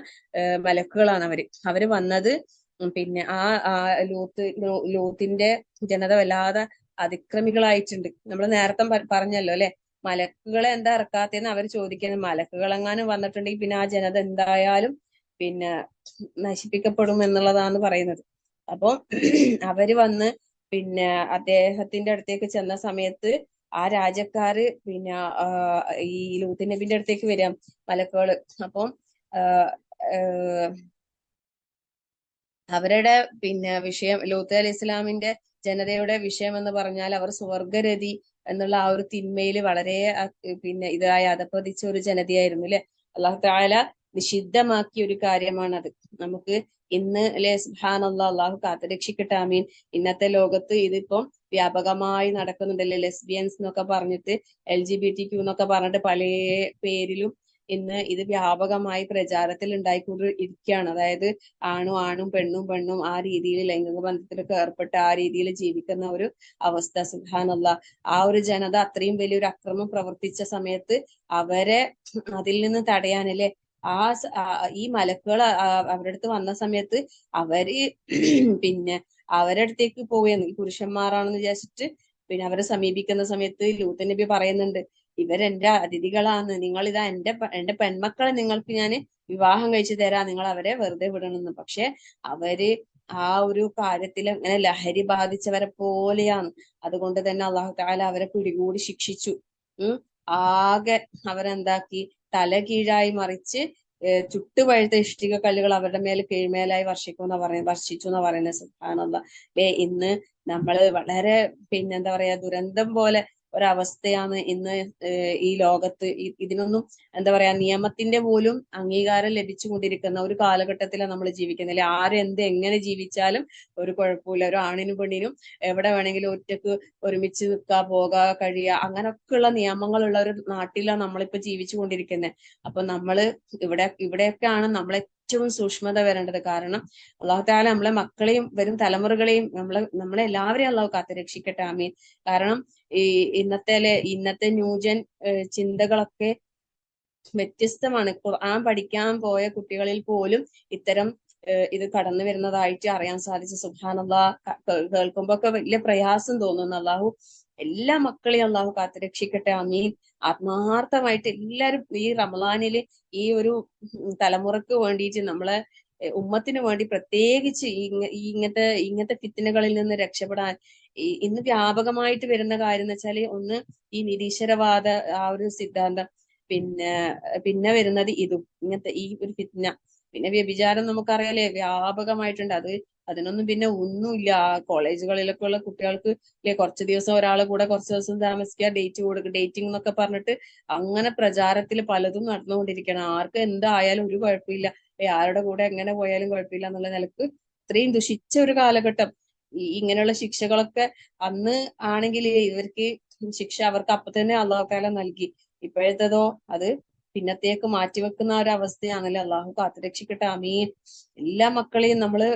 മലക്കുകളാണ് അവര് വന്നത്. പിന്നെ ആ ലൂത്തിന്റെ ജനത വല്ലാതെ അതിക്രമികളായിട്ടുണ്ട്. നമ്മൾ നേരത്തെ പറഞ്ഞല്ലോ അല്ലെ, മലക്കുകളെ എന്താ ഇറക്കാത്തതെന്ന് അവർ ചോദിക്കുന്നത്. മലക്കുകളെങ്ങാനും വന്നിട്ടുണ്ടെങ്കിൽ പിന്നെ ആ ജനത എന്തായാലും നശിപ്പിക്കപ്പെടും എന്നുള്ളതാണ് പറയുന്നത്. അപ്പൊ അവര് വന്ന് അദ്ദേഹത്തിന്റെ അടുത്തേക്ക് ചെന്ന സമയത്ത് ആ രാജ്യക്കാര് ഈ ലൂത്ത് നബിന്റെ അടുത്തേക്ക് വരാം മലക്കുകള്. അപ്പം അവരുടെ വിഷയം, ലൂത്ത് അലൈഹി ഇസ്ലാമിന്റെ ജനതയുടെ വിഷയം എന്ന് പറഞ്ഞാൽ അവർ സ്വർഗരതി എന്നുള്ള ആ ഒരു തിന്മയിൽ വളരെ ഇതായി അധപ്പതിച്ച ഒരു ജനതയായിരുന്നു അല്ലെ. അള്ളാഹു തആല നിഷിദ്ധമാക്കിയ ഒരു കാര്യമാണത്. നമുക്ക് ഇന്ന് അല്ലെ, സുബ്ഹാനല്ലാഹ്, അള്ളാഹു കാത്തുരക്ഷിക്കട്ടെ. ആമീൻ. ഇന്നത്തെ ലോകത്ത് ഇതിപ്പം വ്യാപകമായി നടക്കുന്നുണ്ടല്ലേ. ലെസ്ബിയൻസ് എന്നൊക്കെ പറഞ്ഞിട്ട്, LGBTQ എന്നൊക്കെ പറഞ്ഞിട്ട് പല പേരിലും ഇന്ന് ഇത് വ്യാപകമായി പ്രചാരത്തിൽ ഉണ്ടായിക്കൊണ്ട് ഇരിക്കുകയാണ്. അതായത് ആണും പെണ്ണും ആ രീതിയിൽ ലൈംഗിക ബന്ധത്തിലൊക്കെ ഏർപ്പെട്ട് ആ രീതിയിൽ ജീവിക്കുന്ന ഒരു അവസ്ഥ. സുബ്ഹാനല്ലാഹ്. ആ ഒരു ജനത അത്രയും വലിയൊരു അക്രമം പ്രവർത്തിച്ച സമയത്ത് അവരെ അതിൽ നിന്ന് തടയാനല്ലേ ഈ മലക്കുകൾ അവരുടെ അടുത്ത് വന്ന സമയത്ത് അവര് അവരുടെ അടുത്തേക്ക് പോവുകയാണ്. ഈ പുരുഷന്മാരാണെന്ന് വിചാരിച്ചിട്ട് അവരെ സമീപിക്കുന്ന സമയത്ത് ലൂത്ത് നബി പറയുന്നുണ്ട്, ഇവരെന്റെ അതിഥികളാണ്, നിങ്ങൾ ഇതാ എന്റെ പെൺമക്കളെ നിങ്ങൾക്ക് ഞാൻ വിവാഹം കഴിച്ചു തരാം, നിങ്ങൾ അവരെ വെറുതെ വിടണമെന്ന്. പക്ഷെ അവര് ആ ഒരു കാര്യത്തിൽ അങ്ങനെ ലഹരി ബാധിച്ചവരെ പോലെയാണ്. അതുകൊണ്ട് തന്നെ അള്ളാഹു തആല അവരെ പിടികൂടി ശിക്ഷിച്ചു. ആകെ അവരെന്താക്കി, തല കീഴായി മറിച്ച് ചുട്ടുപഴുത്ത ഇഷ്ടിക കല്ലുകൾ അവരുടെ മേൽ കീഴ്മേലായി വർഷിച്ചു എന്നാ പറയുന്നത്. സുബ്ഹാനല്ലാഹ്. ഇന്ന് നമ്മള് വളരെ ദുരന്തം പോലെ ഒരവസ്ഥയാണ് ഇന്ന് ഈ ലോകത്ത്. ഇതിനൊന്നും എന്താ പറയാ, നിയമത്തിന്റെ പോലും അംഗീകാരം ലഭിച്ചുകൊണ്ടിരിക്കുന്ന ഒരു കാലഘട്ടത്തിലാണ് നമ്മൾ ജീവിക്കുന്നില്ല. ആരെന്ത് എങ്ങനെ ജീവിച്ചാലും ഒരു കുഴപ്പമില്ല. ഒരു ആണിനും പെണ്ണിനും എവിടെ വേണമെങ്കിലും ഒറ്റക്ക് ഒരുമിച്ച് നിൽക്കുക, പോകാ, കഴിയുക, അങ്ങനൊക്കെയുള്ള നിയമങ്ങളുള്ള ഒരു നാട്ടിലാണ് നമ്മളിപ്പോ ജീവിച്ചു കൊണ്ടിരിക്കുന്നത്. അപ്പൊ നമ്മള് ഇവിടെയൊക്കെയാണ് നമ്മളെ ഏറ്റവും സൂക്ഷ്മത വരേണ്ടത്. കാരണം അള്ളാഹു താല നമ്മളെ മക്കളെയും വരും തലമുറകളെയും നമ്മളെ എല്ലാവരെയും അള്ളാഹു കാത്തുരക്ഷിക്കട്ടെ, ആമീൻ. കാരണം ഈ ഇന്നത്തെ ന്യൂജൻ ചിന്തകളൊക്കെ വ്യത്യസ്തമാണ്. ഖുർആൻ പഠിക്കാൻ പോയ കുട്ടികളിൽ പോലും ഇത്തരം ഇത് കടന്നു വരുന്നതായിട്ട് അറിയാൻ സാധിച്ചു. സുബ്ഹാനല്ലാഹ്, കേൾക്കുമ്പോ ഒക്കെ വലിയ പ്രയാസം തോന്നുന്നു. അള്ളാഹു എല്ലാ മക്കളെയും അള്ളാഹു കാത്തുരക്ഷിക്കട്ടെ, ആമീൻ. ആത്മാർത്ഥമായിട്ട് എല്ലാവരും ഈ റമളാനില് ഈ ഒരു തലമുറക്ക് വേണ്ടിയിട്ട് നമ്മളെ ഉമ്മത്തിന് വേണ്ടി പ്രത്യേകിച്ച് ഇങ്ങനത്തെ ഫിത്നകളിൽ നിന്ന് രക്ഷപ്പെടാൻ ഇന്ന് വ്യാപകമായിട്ട് വരുന്ന കാര്യം എന്ന് വെച്ചാല്, ഒന്ന് ഈ നിരീശ്വരവാദ ആ ഒരു സിദ്ധാന്തം, പിന്നെ വരുന്നത് ഇതും ഇങ്ങനത്തെ ഈ ഒരു ഫിത്ന, പിന്നെ വ്യഭിചാരം നമുക്കറിയാലേ വ്യാപകമായിട്ടുണ്ട്. അതിനൊന്നും പിന്നെ ഒന്നുമില്ല. കോളേജുകളിലൊക്കെ ഉള്ള കുട്ടികൾക്ക് കുറച്ച് ദിവസം ഒരാളെ കൂടെ കുറച്ച് ദിവസം താമസിക്കുക, ഡേറ്റ് കൊടുക്കുക, ഡേറ്റിംഗ് എന്നൊക്കെ പറഞ്ഞിട്ട് അങ്ങനെ പ്രചാരത്തിൽ പലതും നടന്നുകൊണ്ടിരിക്കണം. ആർക്കും എന്തായാലും ഒരു കുഴപ്പമില്ല, ആരുടെ കൂടെ എങ്ങനെ പോയാലും കുഴപ്പമില്ല എന്നുള്ള നിലക്ക് ഇത്രയും ദുഷിച്ച ഒരു കാലഘട്ടം. ഇങ്ങനെയുള്ള ശിക്ഷകളൊക്കെ അന്ന് ആണെങ്കിൽ ഇവർക്ക് ശിക്ഷ അവർക്ക് അപ്പൊ തന്നെ അള്ളാഹു താല നൽകി. ഇപ്പോഴത്തേതോ അത് പിന്നത്തേക്ക് മാറ്റിവെക്കുന്ന ഒരു അവസ്ഥയാണല്ലോ. അള്ളാഹു കാത്തുരക്ഷിക്കട്ടെ, ആമീൻ. എല്ലാ മക്കളെയും നമ്മള്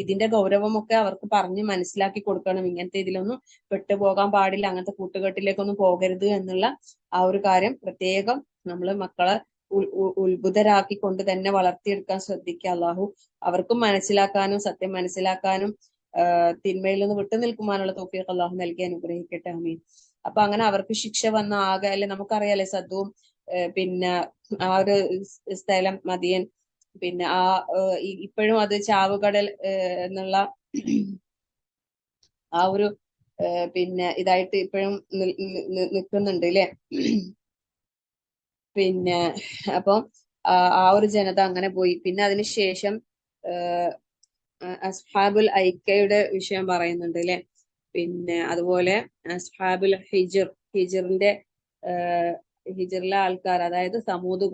ഇതിന്റെ ഗൗരവമൊക്കെ അവർക്ക് പറഞ്ഞ് മനസ്സിലാക്കി കൊടുക്കണം. ഇങ്ങനത്തെ ഇതിലൊന്നും പെട്ടുപോകാൻ പാടില്ല, അങ്ങനത്തെ കൂട്ടുകെട്ടിലേക്കൊന്നും പോകരുത് എന്നുള്ള ആ ഒരു കാര്യം പ്രത്യേകം നമ്മള് മക്കളെ ഉത്ഭുതരാക്കിക്കൊണ്ട് തന്നെ വളർത്തിയെടുക്കാൻ ശ്രദ്ധിക്കുക. അള്ളാഹു അവർക്കും മനസ്സിലാക്കാനും സത്യം മനസ്സിലാക്കാനും തിന്മയിൽ നിന്ന് വിട്ടു നിൽക്കുവാനുള്ള തൗഫീഖ് അള്ളാഹു നൽകി അനുഗ്രഹിക്കട്ടെ, ആമീൻ. അപ്പൊ അങ്ങനെ അവർക്ക് ശിക്ഷ വന്ന ആകെ അല്ലെ, നമുക്കറിയാലേ സദ്ദുവും പിന്നെ ആ ഒരു സ്ഥലം മദിയൻ, പിന്നെ ഇപ്പോഴും അത് ചാവുകടൽ എന്നുള്ള ആ ഒരു പിന്നെ ഇതായിട്ട് ഇപ്പോഴും നിൽക്കുന്നുണ്ട് അല്ലെ. പിന്നെ അപ്പം ആ ഒരു ജനത അങ്ങനെ പോയി. പിന്നെ അതിനുശേഷം അസ്ഹാബുൽ ഐക്കയുടെ വിഷയം പറയുന്നുണ്ട് അല്ലെ. പിന്നെ അതുപോലെ അസ്ഹാബുൽ ഹിജറിന്റെ ഹിജറിലെ ആൾക്കാർ, അതായത് സമൂത്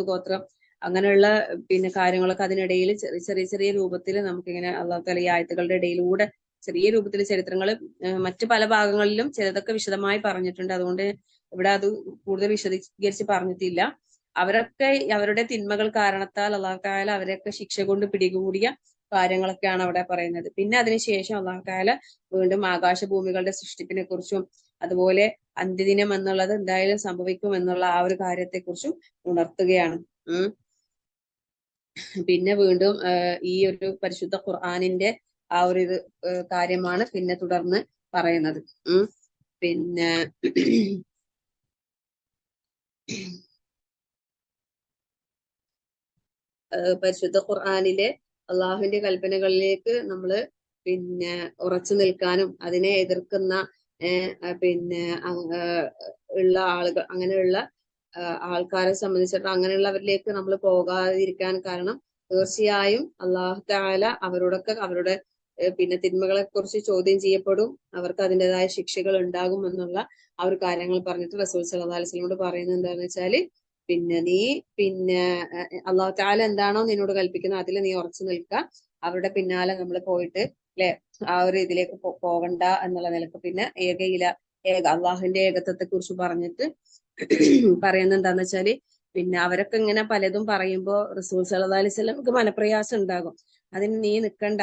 ഗോത്രം അങ്ങനെയുള്ള പിന്നെ കാര്യങ്ങളൊക്കെ അതിനിടയിൽ ചെറിയ ചെറിയ രൂപത്തിൽ നമുക്കിങ്ങനെ അള്ളാഹു തആല ഈ ആയത്തുകളുടെ ഇടയിലൂടെ ചെറിയ രൂപത്തിൽ ചരിത്രങ്ങൾ മറ്റു പല ഭാഗങ്ങളിലും ചിലതൊക്കെ വിശദമായി പറഞ്ഞിട്ടുണ്ട്. അതുകൊണ്ട് ഇവിടെ അത് കൂടുതൽ വിശദീകരിച്ച് പറഞ്ഞിട്ടില്ല. അവരൊക്കെ അവരുടെ തിന്മകൾ കാരണത്താൽ അള്ളാഹു തആല അവരൊക്കെ ശിക്ഷ കൊണ്ട് പിടികൂടിയ കാര്യങ്ങളൊക്കെയാണ് അവിടെ പറയുന്നത്. പിന്നെ അതിനുശേഷം അള്ളാഹു തആല വീണ്ടും ആകാശഭൂമികളുടെ സൃഷ്ടിപ്പിനെ കുറിച്ചും അതുപോലെ അന്ത്യദിനം എന്നുള്ളത് എന്തായാലും സംഭവിക്കും എന്നുള്ള ആ ഒരു കാര്യത്തെക്കുറിച്ചും ഉണർത്തുകയാണ്. പിന്നെ വീണ്ടും ഈ ഒരു പരിശുദ്ധ ഖുർആനിന്റെ ആ ഒരു കാര്യമാണ് പിന്നെ തുടർന്ന് പറയുന്നത്. പിന്നെ പരിശുദ്ധ ഖുർആനിലെ അള്ളാഹുവിന്റെ കൽപ്പനകളിലേക്ക് നമ്മള് പിന്നെ ഉറച്ചു നിൽക്കാനും അതിനെ എതിർക്കുന്ന പിന്നെ ഉള്ള ആളുകൾ, അങ്ങനെയുള്ള ആൾക്കാരെ സംബന്ധിച്ചിടത്തോളം അങ്ങനെയുള്ളവരിലേക്ക് നമ്മൾ പോകാതിരിക്കാൻ കാരണം തീർച്ചയായും അള്ളാഹു തആല അവരുടെ പിന്നെ തിന്മകളെ കുറിച്ച് ചോദ്യം ചെയ്യപ്പെടും, അവർക്ക് അതിൻ്റെതായ ശിക്ഷകൾ ഉണ്ടാകും എന്നുള്ള ആ ഒരു കാര്യങ്ങൾ പറഞ്ഞിട്ട് റസൂൽ സല്ലല്ലാഹു അലൈഹി വസല്ലമയോട് പറയുന്നത് എന്താണെന്ന് വെച്ചാല്, നീ അള്ളാഹു തആല എന്താണോ നിന്നോട് കൽപ്പിക്കുന്നത് അതിൽ നീ ഉറച്ചു നിൽക്കുക, അവരുടെ പിന്നാലെ നമ്മൾ പോയിട്ട് അല്ലെ ആ ഒരു ഇതിലേക്ക് പോകണ്ട എന്നുള്ള നിലക്ക്. പിന്നെ അള്ളാഹുവിന്റെ ഏകത്വത്തെ കുറിച്ച് പറഞ്ഞിട്ട് പറയുന്നത് എന്താന്ന് വെച്ചാല്, പിന്നെ അവരൊക്കെ ഇങ്ങനെ പലതും പറയുമ്പോ റസൂൽ സല്ലല്ലാഹു അലൈഹി വസല്ലമക്ക് മനപ്രയാസം ഉണ്ടാകും. അതിന് നീ നിക്കണ്ട,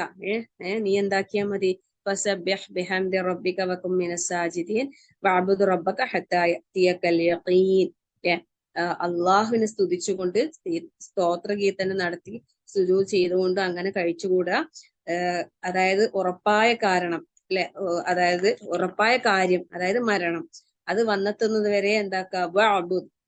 നീ എന്താക്കിയാ മതി, ഫസബ്ബിഹ് ബിഹംദി റബ്ബിക വകും മിനസ് സാജിദീൻ വഅബ്ദു റബ്ബക ഹത്താ യഅതിയകൽ യഖീൻ. അള്ളാഹുവിനെ സ്തുതിച്ചുകൊണ്ട് സ്തോത്രഗീതനം നടത്തി സുജൂദ് ചെയ്തുകൊണ്ട് അങ്ങനെ കഴിച്ചുകൂടാ. അതായത് ഉറപ്പായ കാരണം അല്ലെ, അതായത് ഉറപ്പായ കാര്യം, അതായത് മരണം, അത് വന്നെത്തുന്നത് വരെ എന്താക്കുക,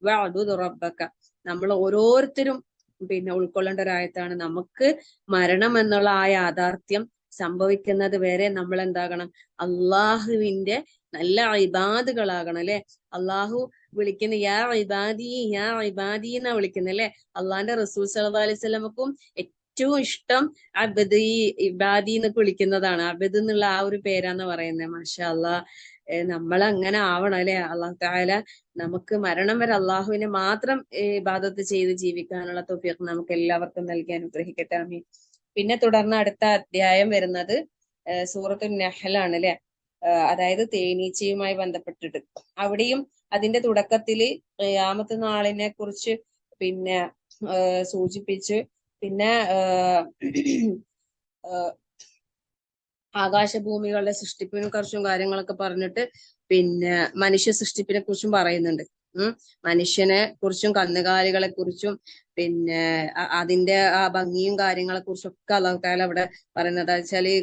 വഅബ്ദു റബ്ബക. നമ്മൾ ഓരോരുത്തരും പിന്നെ ഉൾക്കൊള്ളേണ്ട ഒരായത്താണ്. നമുക്ക് മരണം എന്നുള്ള ആ യാഥാർത്ഥ്യം സംഭവിക്കുന്നത് വരെ നമ്മൾ എന്താകണം, അള്ളാഹുവിന്റെ നല്ല ഇബാദുകളാകണം അല്ലെ. അള്ളാഹു വിളിക്കുന്ന യാ ഇബാദി എന്നാ വിളിക്കുന്നത് അല്ലെ. അള്ളാഹിന്റെ റസൂൽ സല്ലല്ലാഹു അലൈഹി വസല്ലമക്കും ഏറ്റവും ഇഷ്ടം അബ്ദി ഇബാദി എന്നൊക്കെ വിളിക്കുന്നതാണ്. അബ്ദ് എന്നുള്ള ആ ഒരു പേരാന്ന് പറയുന്നത്. മാഷാ അല്ലാഹ്. നമ്മൾ അങ്ങനെ ആവണം അല്ലെ. അള്ളാഹു തആല നമുക്ക് മരണം വരെ അള്ളാഹുവിനെ മാത്രം ഇബാദത്ത് ചെയ്ത് ജീവിക്കാനുള്ള തൗഫീഖ് നമുക്ക് എല്ലാവർക്കും നൽകി അനുഗ്രഹിക്കട്ടെ. ആമീൻ. പിന്നെ തുടർന്ന് അടുത്ത അധ്യായം വരുന്നത് സൂറത്തുൽ നഹ്ലാണ് അല്ലെ. അതായത് തേനീച്ചയുമായി ബന്ധപ്പെട്ടിട്ട് അവിടെയും അതിന്റെ തുടക്കത്തില് ഖിയാമത്ത് നാളിനെ കുറിച്ച് പിന്നെ സൂചിപ്പിച്ച് പിന്നെ ആകാശഭൂമികളുടെ സൃഷ്ടിപ്പിനെ കുറിച്ചും കാര്യങ്ങളൊക്കെ പറഞ്ഞിട്ട് പിന്നെ മനുഷ്യ സൃഷ്ടിപ്പിനെ കുറിച്ചും പറയുന്നുണ്ട്. മനുഷ്യനെ കുറിച്ചും കന്നുകാലികളെ കുറിച്ചും പിന്നെ അതിന്റെ ആ ഭംഗിയും കാര്യങ്ങളെ കുറിച്ചും ഒക്കെ അല്ലാഹു തആല അവിടെ പറയുന്നത്. വെച്ചാല്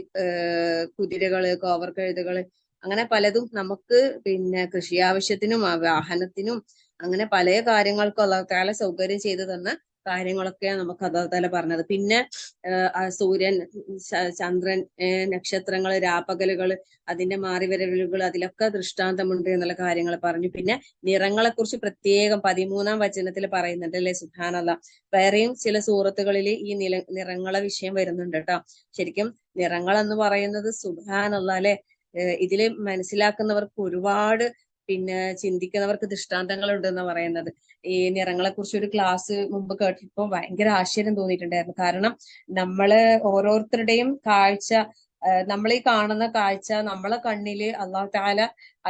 കുതിരകള്, കോവർകഴുതകള്, അങ്ങനെ പലതും നമുക്ക് പിന്നെ കൃഷി ആവശ്യത്തിനും വാഹനത്തിനും അങ്ങനെ പല കാര്യങ്ങൾക്കും അല്ലാഹു തആല സൗകര്യം ചെയ്തു തന്ന കാര്യങ്ങളൊക്കെയാണ് നമുക്ക് അല്ലാഹു തആല പറഞ്ഞത്. പിന്നെ സൂര്യൻ, ചന്ദ്രൻ, നക്ഷത്രങ്ങള്, രാപ്പകലുകള്, അതിന്റെ മാറിവരലുകൾ, അതിലൊക്കെ ദൃഷ്ടാന്തമുണ്ട് എന്നുള്ള കാര്യങ്ങൾ പറഞ്ഞു. പിന്നെ നിറങ്ങളെ കുറിച്ച് പ്രത്യേകം 13-ാം വചനത്തിൽ പറയുന്നുണ്ട് അല്ലെ. സുബ്ഹാനല്ലാഹ്. വേറെയും ചില സൂറത്തുകളിൽ ഈ നിറങ്ങളെ വിഷയം വരുന്നുണ്ട് കേട്ടോ. ശരിക്കും നിറങ്ങൾ എന്ന് പറയുന്നത് സുബ്ഹാനല്ലാഹ് അല്ലെ, ഇതില് മനസ്സിലാക്കുന്നവർക്ക് ഒരുപാട് പിന്നെ ചിന്തിക്കുന്നവർക്ക് ദൃഷ്ടാന്തങ്ങൾ ഉണ്ടെന്ന് പറയുന്നത്. ഈ നിറങ്ങളെ കുറിച്ച് ഒരു ക്ലാസ് മുമ്പ് കേട്ടപ്പോൾ ഭയങ്കര ആശ്ചര്യം തോന്നിയിട്ടുണ്ടായിരുന്നു. കാരണം നമ്മള് ഓരോരുത്തരുടെയും കാഴ്ച, നമ്മൾ ഈ കാണുന്ന കാഴ്ച നമ്മളെ കണ്ണില് അല്ലാഹു തആല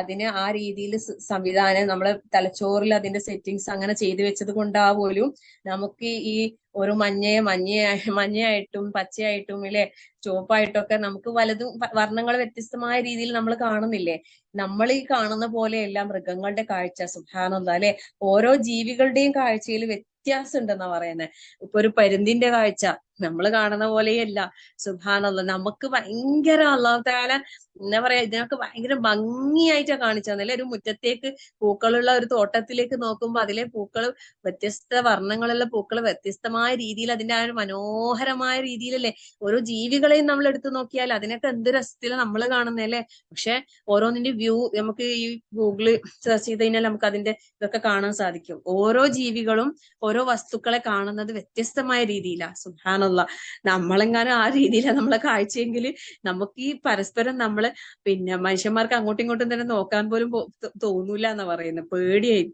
അതിനെ ആ രീതിയിൽ സംവിധാനം നമ്മളെ തലച്ചോറിൽ അതിന്റെ സെറ്റിങ്സ് അങ്ങനെ ചെയ്തു വെച്ചത് കൊണ്ടാ പോലും നമുക്ക് ഈ ഒരു മഞ്ഞയായിട്ടും പച്ചയായിട്ടും ഇല്ലേ, ചുവപ്പായിട്ടും ഒക്കെ നമുക്ക് വലതും വർണ്ണങ്ങൾ വ്യത്യസ്തമായ രീതിയിൽ നമ്മൾ കാണുന്നില്ലേ. നമ്മൾ ഈ കാണുന്ന പോലെയല്ല മൃഗങ്ങളുടെ കാഴ്ച. സുബ്ഹാനല്ലാഹ് അല്ലെ. ഓരോ ജീവികളുടെയും കാഴ്ചയിൽ വ്യത്യാസം ഉണ്ടെന്നാ പറയുന്നത്. ഇപ്പൊ ഒരു പരുന്തിന്റെ കാഴ്ച നമ്മൾ കാണുന്ന പോലെയല്ല. സുബ്ഹാനല്ലാഹ്. നമുക്ക് ഭയങ്കര അല്ലാഹു തആല എന്താ പറയാ, ഇതിനൊക്കെ ഭയങ്കര ഭംഗിയായിട്ടാ കാണിച്ചു തന്നെ. ഒരു മുറ്റത്തേക്ക് പൂക്കളുള്ള ഒരു തോട്ടത്തിലേക്ക് നോക്കുമ്പോൾ അതിലെ പൂക്കൾ വ്യത്യസ്ത വർണ്ണങ്ങളുള്ള പൂക്കൾ വ്യത്യസ്തമായ രീതിയിൽ അതിന്റെ ആ ഒരു മനോഹരമായ രീതിയിലല്ലേ ഓരോ ജീവികളെയും നമ്മൾ എടുത്തു നോക്കിയാൽ അതിനൊക്കെ എന്ത് രസത്തിലാണ് നമ്മൾ കാണുന്നല്ലേ. പക്ഷെ ഓരോന്നിന്റെ വ്യൂ നമുക്ക് ഈ ഗൂഗിള് സെർച്ച് ചെയ്ത് കഴിഞ്ഞാൽ നമുക്ക് അതിന്റെ ഇതൊക്കെ കാണാൻ സാധിക്കും. ഓരോ ജീവികളും ഓരോ വസ്തുക്കളെ കാണുന്നത് വ്യത്യസ്തമായ രീതിയിലാണ്. സുബ്ഹാനല്ലാഹ്. നമ്മളെങ്ങാനും ആ രീതിയിലാണ് നമ്മളെ കാഴ്ചയെങ്കിൽ നമുക്ക് ഈ പരസ്പരം നമ്മള് പിന്നെ മനുഷ്യന്മാർക്ക് അങ്ങോട്ടും ഇങ്ങോട്ടും തന്നെ നോക്കാൻ പോലും തോന്നൂല എന്നാ പറയുന്നത്.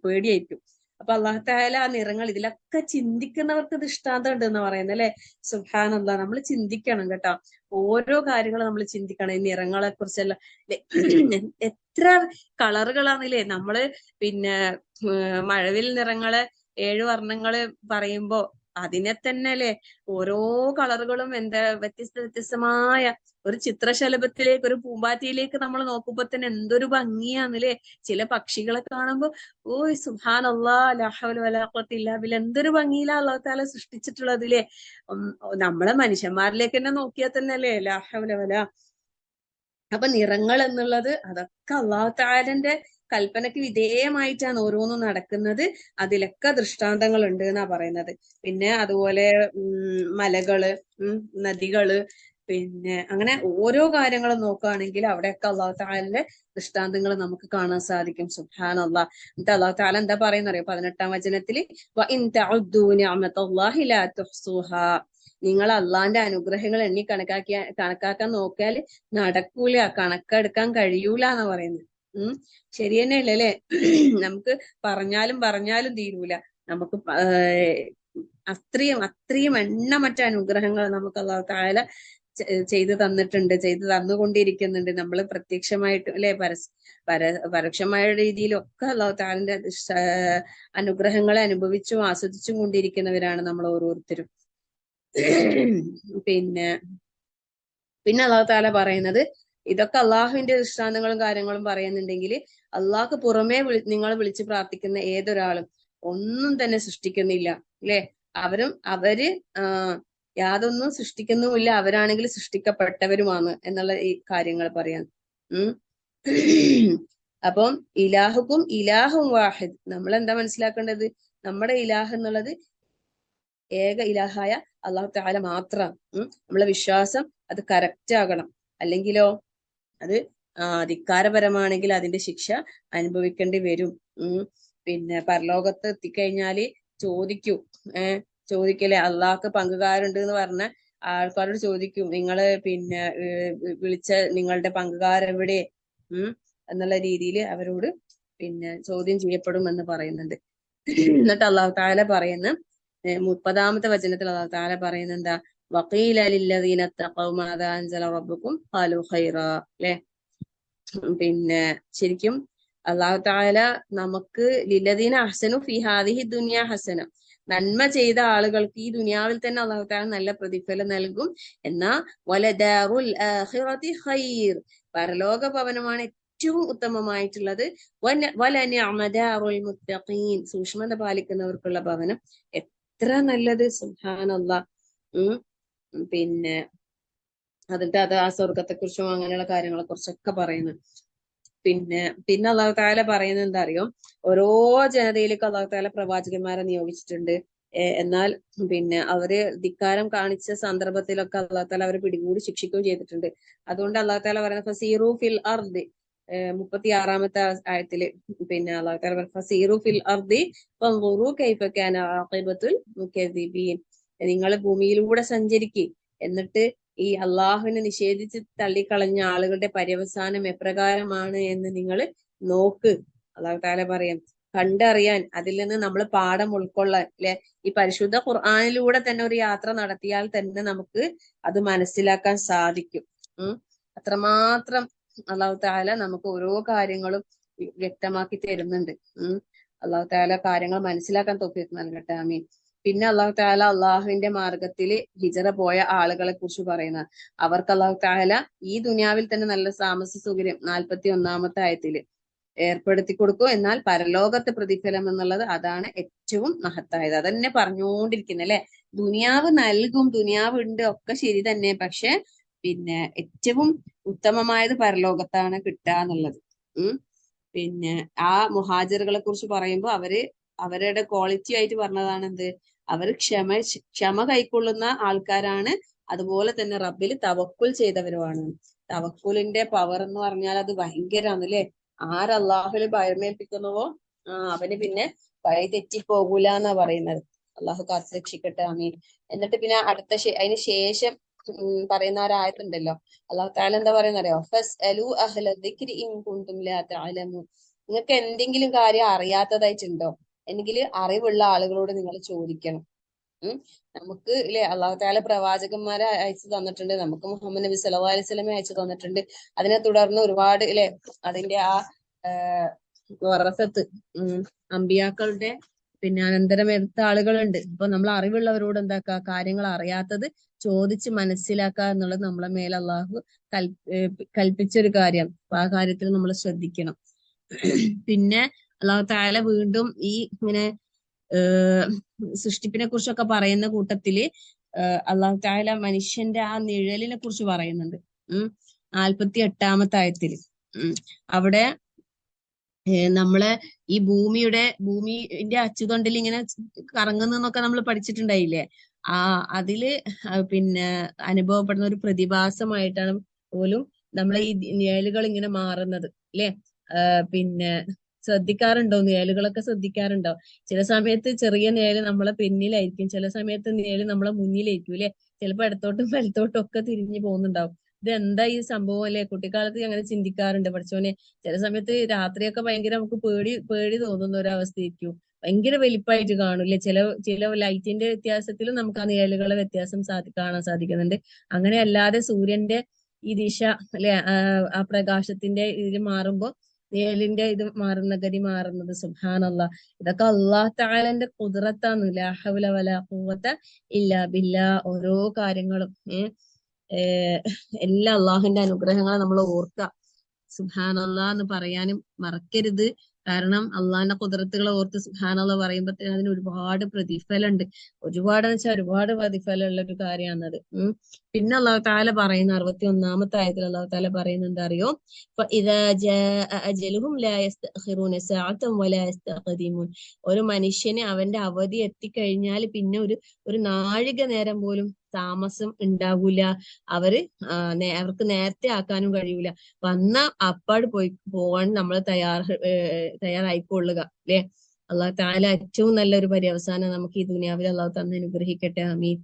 പേടിയായിരിക്കും. അപ്പൊ അല്ലാഹു തആല ആ നിറങ്ങൾ ഇതിലൊക്കെ ചിന്തിക്കുന്നവർക്ക് ദൃഷ്ടാന്തം ഉണ്ട് എന്ന് പറയുന്നത് അല്ലെ. സുബ്ഹാനല്ലാഹ്. നമ്മൾ ചിന്തിക്കണം കേട്ടോ. ഓരോ കാര്യങ്ങളും നമ്മൾ ചിന്തിക്കണം. ഈ നിറങ്ങളെ കുറിച്ചല്ല എത്ര കളറുകളാണില്ലേ. നമ്മള് പിന്നെ മഴവിൽ നിറങ്ങള് 7 വർണ്ണങ്ങള് പറയുമ്പോ അതിനെ തന്നെ അല്ലെ ഓരോ കളറുകളും എന്താ വ്യത്യസ്തമായ ഒരു ചിത്രശലഭത്തിലേക്ക്, ഒരു പൂമ്പാറ്റയിലേക്ക് നമ്മൾ നോക്കുമ്പോ തന്നെ എന്തൊരു ഭംഗിയാണല്ലേ. ചില പക്ഷികളെ കാണുമ്പോ ഓയ് സുബ്ഹാനല്ലാഹ് ലാ ഹൗല വലാ ഖുവത ഇല്ലാ ബില്ലാഹ്, എന്തൊരു ഭംഗിയിലാ അല്ലാഹു തആല സൃഷ്ടിച്ചിട്ടുള്ളതില്ലേ. നമ്മളെ മനുഷ്യന്മാരിലേക്ക് തന്നെ നോക്കിയാൽ തന്നെ അല്ലേ ലാ ഹൗല വലാ. അപ്പൊ നിറങ്ങൾ എന്നുള്ളത് അതൊക്കെ അല്ലാഹു തആലന്റെ കൽപ്പനയ്ക്ക് വിധേയമായിട്ടാണ് ഓരോന്നും നടക്കുന്നത്. അതിലൊക്കെ ദൃഷ്ടാന്തങ്ങൾ ഉണ്ട് എന്നാ പറയുന്നത്. പിന്നെ അതുപോലെ മലകള്, നദികള്, പിന്നെ അങ്ങനെ ഓരോ കാര്യങ്ങളും നോക്കുകയാണെങ്കിൽ അവിടെയൊക്കെ അല്ലാഹു തആലയുടെ ദൃഷ്ടാന്തങ്ങൾ നമുക്ക് കാണാൻ സാധിക്കും. സുബ്ഹാനല്ലാഹ്. എന്നിട്ട് അല്ലാഹു തആല എന്താ പറയുന്ന അറിയോ 18-ാം വചനത്തില്, വഇൻ തഉദ്ദൂ നിഅമതല്ലാഹി ലാ തുഹ്സുഹാ. നിങ്ങൾ അള്ളാന്റെ അനുഗ്രഹങ്ങൾ എണ്ണി കണക്കാക്കാൻ നോക്കിയാൽ നടക്കൂല, കണക്കെടുക്കാൻ കഴിയൂല എന്നാ പറയുന്നത്. ശരി തന്നെയല്ലേ അല്ലെ. നമുക്ക് പറഞ്ഞാലും തീരൂല. നമുക്ക് അത്രയും എണ്ണമറ്റ അനുഗ്രഹങ്ങൾ നമുക്ക് അല്ലാഹു തആല ചെയ്തു തന്നിട്ടുണ്ട്, ചെയ്തു തന്നുകൊണ്ടിരിക്കുന്നുണ്ട്. നമ്മൾ പ്രത്യക്ഷമായിട്ടും അല്ലെ പരോക്ഷമായ രീതിയിലൊക്കെ അല്ലാഹു തആലന്റെ അനുഗ്രഹങ്ങളെ അനുഭവിച്ചും ആസ്വദിച്ചും കൊണ്ടിരിക്കുന്നവരാണ് നമ്മൾ ഓരോരുത്തരും. പിന്നെ അല്ലാഹു തആല പറയുന്നത്, ഇതൊക്കെ അള്ളാഹുവിന്റെ ദൃഷ്ടാന്തങ്ങളും കാര്യങ്ങളും പറയുന്നുണ്ടെങ്കിൽ അള്ളാഹ്ക്ക് പുറമേ നിങ്ങൾ വിളിച്ച് പ്രാർത്ഥിക്കുന്ന ഏതൊരാളും ഒന്നും തന്നെ സൃഷ്ടിക്കുന്നില്ല അല്ലെ. അവര് യാതൊന്നും സൃഷ്ടിക്കുന്നുമില്ല, അവരാണെങ്കിൽ സൃഷ്ടിക്കപ്പെട്ടവരുമാണ് എന്നുള്ള ഈ കാര്യങ്ങൾ പറയാൻ. അപ്പം ഇലാഹുക്കും ഇലാഹും വാഹിദ്. നമ്മൾ എന്താ മനസ്സിലാക്കേണ്ടത്? നമ്മുടെ ഇലാഹ് എന്നുള്ളത് ഏക ഇലാഹായ അല്ലാഹു തആല മാത്രം. നമ്മളെ വിശ്വാസം അത് കറക്റ്റ് ആകണം. അല്ലെങ്കിലോ അത് ധിക്കാരപരമാണെങ്കിൽ അതിന്റെ ശിക്ഷ അനുഭവിക്കേണ്ടി വരും. പിന്നെ പരലോകത്ത് എത്തിക്കഴിഞ്ഞാല് ചോദിക്കല്ലേ, അള്ളാഹ്ക്ക് പങ്കുകാരുണ്ട് എന്ന് പറഞ്ഞ ആൾക്കാരോട് ചോദിക്കും, നിങ്ങള് പിന്നെ വിളിച്ച നിങ്ങളുടെ പങ്കുകാരെവിടെ? എന്നുള്ള രീതിയിൽ അവരോട് പിന്നെ ചോദ്യം ചെയ്യപ്പെടുമെന്ന് പറയുന്നുണ്ട്. എന്നിട്ട് അള്ളാഹു താല പറയുന്ന 30-ാമത്തെ വചനത്തിൽ അള്ളാഹു താല പറയുന്ന എന്താ, വഖീല ലില്ലദീന തഖൗ മാദാ അൻസല റബ്ബുക്കും ഖാലു ഖൈറാ. അല്ലെ, പിന്നെ ശരിക്കും അള്ളാഹു താല നമുക്ക് ലില്ലദീന അഹ്സനു ഫി ഹാദിഹി ദുനിയ ഹസന, നന്മ ചെയ്ത ആളുകൾക്ക് ഈ ദുനിയാവിൽ തന്നെ അള്ളാഹു താല നല്ല പ്രതിഫലം നൽകും. എന്നാ വലദാറുൽ ആഖിറതി ഖൈർ, പരലോക ഭവനമാണ് ഏറ്റവും ഉത്തമമായിട്ടുള്ളത്. വലനിഅമ ദാറുൽ മുത്തഖീൻ, സൂക്ഷ്മത പാലിക്കുന്നവർക്കുള്ള ഭവനം എത്ര നല്ലത്. സുബ്ഹാനല്ലാഹ്. പിന്നെ അതിന്റെ ആ സ്വർഗത്തെ കുറിച്ചും അങ്ങനെയുള്ള കാര്യങ്ങളെ കുറിച്ചൊക്കെ പറയുന്നു. പിന്നെ അള്ളാഹു താല പറയുന്നത് എന്താ അറിയോ, ഓരോ ജനതയിലേക്കും അള്ളാഹു താല പ്രവാചകന്മാരെ നിയോഗിച്ചിട്ടുണ്ട്. എന്നാൽ പിന്നെ അവര് ധിക്കാരം കാണിച്ച സന്ദർഭത്തിലൊക്കെ അള്ളാഹു താല അവരെ പിടികൂടി ശിക്ഷിക്കുകയും ചെയ്തിട്ടുണ്ട്. അതുകൊണ്ട് അള്ളാഹു താല പറയുന്നത് ഫസീറു ഫിൽ അർദ്, 36-ാമത്തെ ആയത്തില് പിന്നെ അള്ളാഹു താല പറയുന്നത് ഫസീറു ഫിൽ അർദി ഫൻദുറു കൈഫ കാന ആഖിബത്തുൽ മുകദ്ദിബീൻ, നിങ്ങൾ ഭൂമിയിലൂടെ സഞ്ചരിക്കുക, എന്നിട്ട് ഈ അള്ളാഹുവിനെ നിഷേധിച്ച് തള്ളിക്കളഞ്ഞ ആളുകളുടെ പര്യവസാനം എപ്രകാരമാണ് എന്ന് നിങ്ങൾ നോക്ക്. അള്ളാഹു താല പറയാം, കണ്ടറിയാൻ, അതിൽ നിന്ന് നമ്മൾ പാഠം ഉൾക്കൊള്ളാൻ. അല്ലെ, ഈ പരിശുദ്ധ ഖുർആനിലൂടെ തന്നെ ഒരു യാത്ര നടത്തിയാൽ തന്നെ നമുക്ക് അത് മനസ്സിലാക്കാൻ സാധിക്കും. അത്രമാത്രം അള്ളാഹു താല നമുക്ക് ഓരോ കാര്യങ്ങളും വ്യക്തമാക്കി തരുന്നുണ്ട്. അള്ളാഹു താല കാര്യങ്ങൾ മനസ്സിലാക്കാൻ തൗഫീഖ് നൽകട്ടെ, ആമീൻ. പിന്നെ അള്ളാഹു താല അള്ളാഹുവിന്റെ മാർഗത്തിൽ ഹിജറ പോയ ആളുകളെ കുറിച്ച് പറയുന്ന, അവർക്ക് അള്ളാഹു താല ഈ ദുനിയാവിൽ തന്നെ നല്ല താമസ സൗകര്യം 41-ാമത്തെ ആയത്തില് ഏർപ്പെടുത്തി കൊടുക്കും. എന്നാൽ പരലോകത്തെ പ്രതിഫലം എന്നുള്ളത് അതാണ് ഏറ്റവും മഹത്തായത്. അതന്നെ പറഞ്ഞുകൊണ്ടിരിക്കുന്നത് അല്ലെ, ദുനിയാവ് നൽകും, ദുനിയാവ് ഉണ്ട്, ഒക്കെ ശരി തന്നെ. പക്ഷെ പിന്നെ ഏറ്റവും ഉത്തമമായത് പരലോകത്താണ് കിട്ടുക എന്നുള്ളത്. പിന്നെ ആ മുഹാജിറുകളെ കുറിച്ച് പറയുമ്പോൾ അവരുടെ ക്വാളിറ്റി ആയിട്ട് പറഞ്ഞതാണ് എന്ത്, അവർ ക്ഷമ കൈക്കൊള്ളുന്ന ആൾക്കാരാണ്, അതുപോലെ തന്നെ റബ്ബിൽ തവക്കുൽ ചെയ്തവരുമാണ്. തവക്കുലിന്റെ പവർ എന്ന് പറഞ്ഞാൽ അത് ഭയങ്കരമാണ് അല്ലെ. ആരല്ലാഹുല് ഭയമേൽപ്പിക്കുന്നുവോ അവന് പിന്നെ വഴി തെറ്റിപ്പോകൂല എന്നാ പറയുന്നത്. അള്ളാഹു കാത്തു രക്ഷിക്കട്ടെ, ആമീൻ. എന്നിട്ട് പിന്നെ അതിന് ശേഷം പറയുന്ന ഒരായത്തുണ്ടല്ലോ, അള്ളാഹു താല എന്താ പറയുന്ന അറിയോ, ഫസ്അലു അഹ്ല ദിക്രി ഇൻ കുന്തും ലാ തഅലമൂൻ, നിങ്ങൾക്ക് എന്തെങ്കിലും കാര്യം അറിയാത്തതായിട്ടുണ്ടോ എന്നെങ്കിൽ അറിവുള്ള ആളുകളോട് നിങ്ങൾ ചോദിക്കണം. നമുക്ക് ഇല്ലേ അള്ളാഹു താല പ്രവാചകന്മാരെ അയച്ചു തന്നിട്ടുണ്ട്, നമുക്ക് മുഹമ്മദ് നബി സല്ലല്ലാഹു അലൈഹി വസല്ലമയെ അയച്ചു തന്നിട്ടുണ്ട്. അതിനെ തുടർന്ന് ഒരുപാട് ഇല്ലേ അതിന്റെ ആ വറസത്ത് അമ്പിയാക്കളുടെ പിന്നെ അനന്തരം എടുത്ത ആളുകളുണ്ട്. അപ്പൊ നമ്മൾ അറിവുള്ളവരോട് എന്താക്കുക, കാര്യങ്ങൾ അറിയാത്തത് ചോദിച്ച് മനസ്സിലാക്കുക എന്നുള്ളത് നമ്മളെ മേൽ അള്ളാഹു കൽപ്പിച്ചൊരു കാര്യം. അപ്പൊ ആ കാര്യത്തിൽ നമ്മൾ ശ്രദ്ധിക്കണം. പിന്നെ അള്ളാഹു താല വീണ്ടും ഈ ഇങ്ങനെ സൃഷ്ടിപ്പിനെ കുറിച്ചൊക്കെ പറയുന്ന കൂട്ടത്തില് അള്ളാഹു താല മനുഷ്യന്റെ ആ നിഴലിനെ കുറിച്ച് പറയുന്നുണ്ട്. 48-ാമത്തെ ആയത്തില് അവിടെ നമ്മളെ ഈ ഭൂമിന്റെ അച്ചുതണ്ടിൽ ഇങ്ങനെ കറങ്ങുന്നൊക്കെ നമ്മൾ പഠിച്ചിട്ടുണ്ടായില്ലേ. അതില് പിന്നെ അനുഭവപ്പെടുന്ന ഒരു പ്രതിഭാസമായിട്ടാണ് പോലും നമ്മളെ ഈ നിഴലുകൾ ഇങ്ങനെ മാറുന്നത് അല്ലെ. പിന്നെ ശ്രദ്ധിക്കാറുണ്ടോ, നിഴലുകളൊക്കെ ശ്രദ്ധിക്കാറുണ്ടോ? ചില സമയത്ത് ചെറിയ നിഴല് നമ്മളെ പിന്നിലായിരിക്കും, ചില സമയത്ത് നിഴല് നമ്മളെ മുന്നിലായിരിക്കും അല്ലെ. ചിലപ്പോ ഇടത്തോട്ടും വലത്തോട്ടും ഒക്കെ തിരിഞ്ഞു പോകുന്നുണ്ടാവും. ഇത് എന്താ ഈ സംഭവം അല്ലെ? കുട്ടിക്കാലത്ത് അങ്ങനെ ചിന്തിക്കാറുണ്ട്. പഠിച്ചോനെ, ചില സമയത്ത് രാത്രിയൊക്കെ ഭയങ്കര നമുക്ക് പേടി തോന്നുന്ന ഒരവസ്ഥയായിരിക്കും. ഭയങ്കര വലിപ്പമായിട്ട് കാണൂല്ലേ. ചില ലൈറ്റിന്റെ വ്യത്യാസത്തിലും നമുക്ക് ആ നിഴലുകളെ വ്യത്യാസം കാണാൻ സാധിക്കുന്നുണ്ട്. അങ്ങനെ അല്ലാതെ സൂര്യന്റെ ഈ ദിശ അല്ലെ, ആ പ്രകാശത്തിന്റെ ഇതിൽ മാറുമ്പോ നിഴലിന്റെ ഇത് ഗതി മാറുന്നത്, സുബ്ഹാനല്ലാഹ്. ഇതൊക്കെ അല്ലാഹു തആലന്റെ ഖുദ്റത്താണ്. ലാ ഹൗല വലാ ഖുവത ഇല്ലാ ബില്ലാഹ്. ഓരോ കാര്യങ്ങളും എല്ലാ അള്ളാഹുവിന്റെ അനുഗ്രഹങ്ങളെ നമ്മൾ ഓർക്കുക. സുബ്ഹാനല്ലാഹ് എന്ന് പറയാനും മറക്കരുത്. കാരണം അള്ളാഹിന്റെ ഖുദ്റത്തുകളെ ഓർത്ത് സുബ്ഹാനല്ലാഹ് പറയുമ്പോ അതിന് ഒരുപാട് പ്രതിഫലമുണ്ട്. ഒരുപാടെന്ന് വെച്ചാൽ ഒരുപാട് പ്രതിഫലമുള്ള ഒരു കാര്യമാണത്. പിന്നെ അള്ളാഹു താല പറയുന്ന 61-ാമത്തെ ആയത്തിൽ അള്ളാഹു താല പറയുന്നത് എന്താ അറിയോ, ഒരു മനുഷ്യന് അവന്റെ അവധി എത്തിക്കഴിഞ്ഞാൽ പിന്നെ ഒരു നാഴിക നേരം പോലും താമസം ഉണ്ടാകൂല. അവർക്ക് നേരത്തെ ആക്കാനും കഴിയൂല. വന്ന അപ്പാട് പോകാൻ നമ്മൾ തയ്യാറായിക്കൊള്ളുക അല്ലെ. അള്ളാഹു താല ഏറ്റവും നല്ലൊരു പര്യവസാനം നമുക്ക് ഈ ദുനിയാവിൽ അള്ളാഹു തന്നെ അനുഗ്രഹിക്കട്ടെ, ആമീൻ.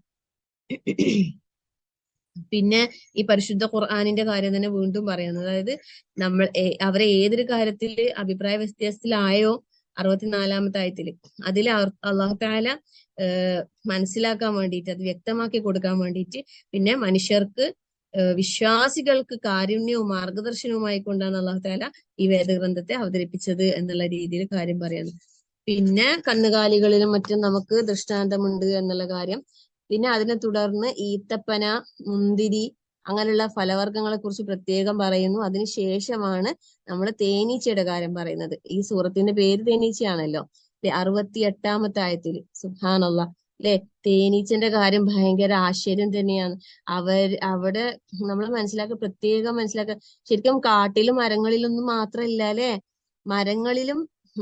പിന്നെ ഈ പരിശുദ്ധ ഖുർആനിന്റെ കാര്യം തന്നെ വീണ്ടും പറയുന്നത്, അതായത് നമ്മൾ അവരെ ഏതൊരു കാര്യത്തിൽ അഭിപ്രായ വ്യത്യാസത്തിലായോ 64-ാമത്തെ ആയത്തില് അതിൽ അള്ളാഹു തആല മനസ്സിലാക്കാൻ വേണ്ടിയിട്ട്, അത് വ്യക്തമാക്കി കൊടുക്കാൻ വേണ്ടിയിട്ട്, പിന്നെ മനുഷ്യർക്ക് വിശ്വാസികൾക്ക് കാരുണ്യവും മാർഗദർശനവുമായി കൊണ്ടാണ് അള്ളാഹു തആല ഈ വേദഗ്രന്ഥത്തെ അവതരിപ്പിച്ചത് എന്നുള്ള രീതിയിൽ കാര്യം പറയുന്നത്. പിന്നെ കന്നുകാലികളിലും മറ്റും നമുക്ക് ദൃഷ്ടാന്തമുണ്ട് എന്നുള്ള കാര്യം. പിന്നെ അതിനെ തുടർന്ന് ഈത്തപ്പന, മുന്തിരി അങ്ങനെയുള്ള ഫലവർഗ്ഗങ്ങളെ കുറിച്ച് പ്രത്യേകം പറയുന്നു. അതിനുശേഷമാണ് നമ്മൾ തേനീച്ചയുടെ കാര്യം പറയുന്നത്. ഈ സൂറത്തിന്റെ പേര് തേനീച്ചയാണല്ലോ. 68-ാമത്തെ ആയത്തിൽ സുബ്ഹാനല്ലാഹ് അല്ലെ, തേനീച്ചന്റെ കാര്യം ഭയങ്കര ആശ്ചര്യം തന്നെയാണ്. അവിടെ നമ്മൾ പ്രത്യേകം മനസ്സിലാക്കുക, ശരിക്കും കാട്ടിലും മരങ്ങളിലൊന്നും മാത്രമല്ല അല്ലെ, മരങ്ങളിലും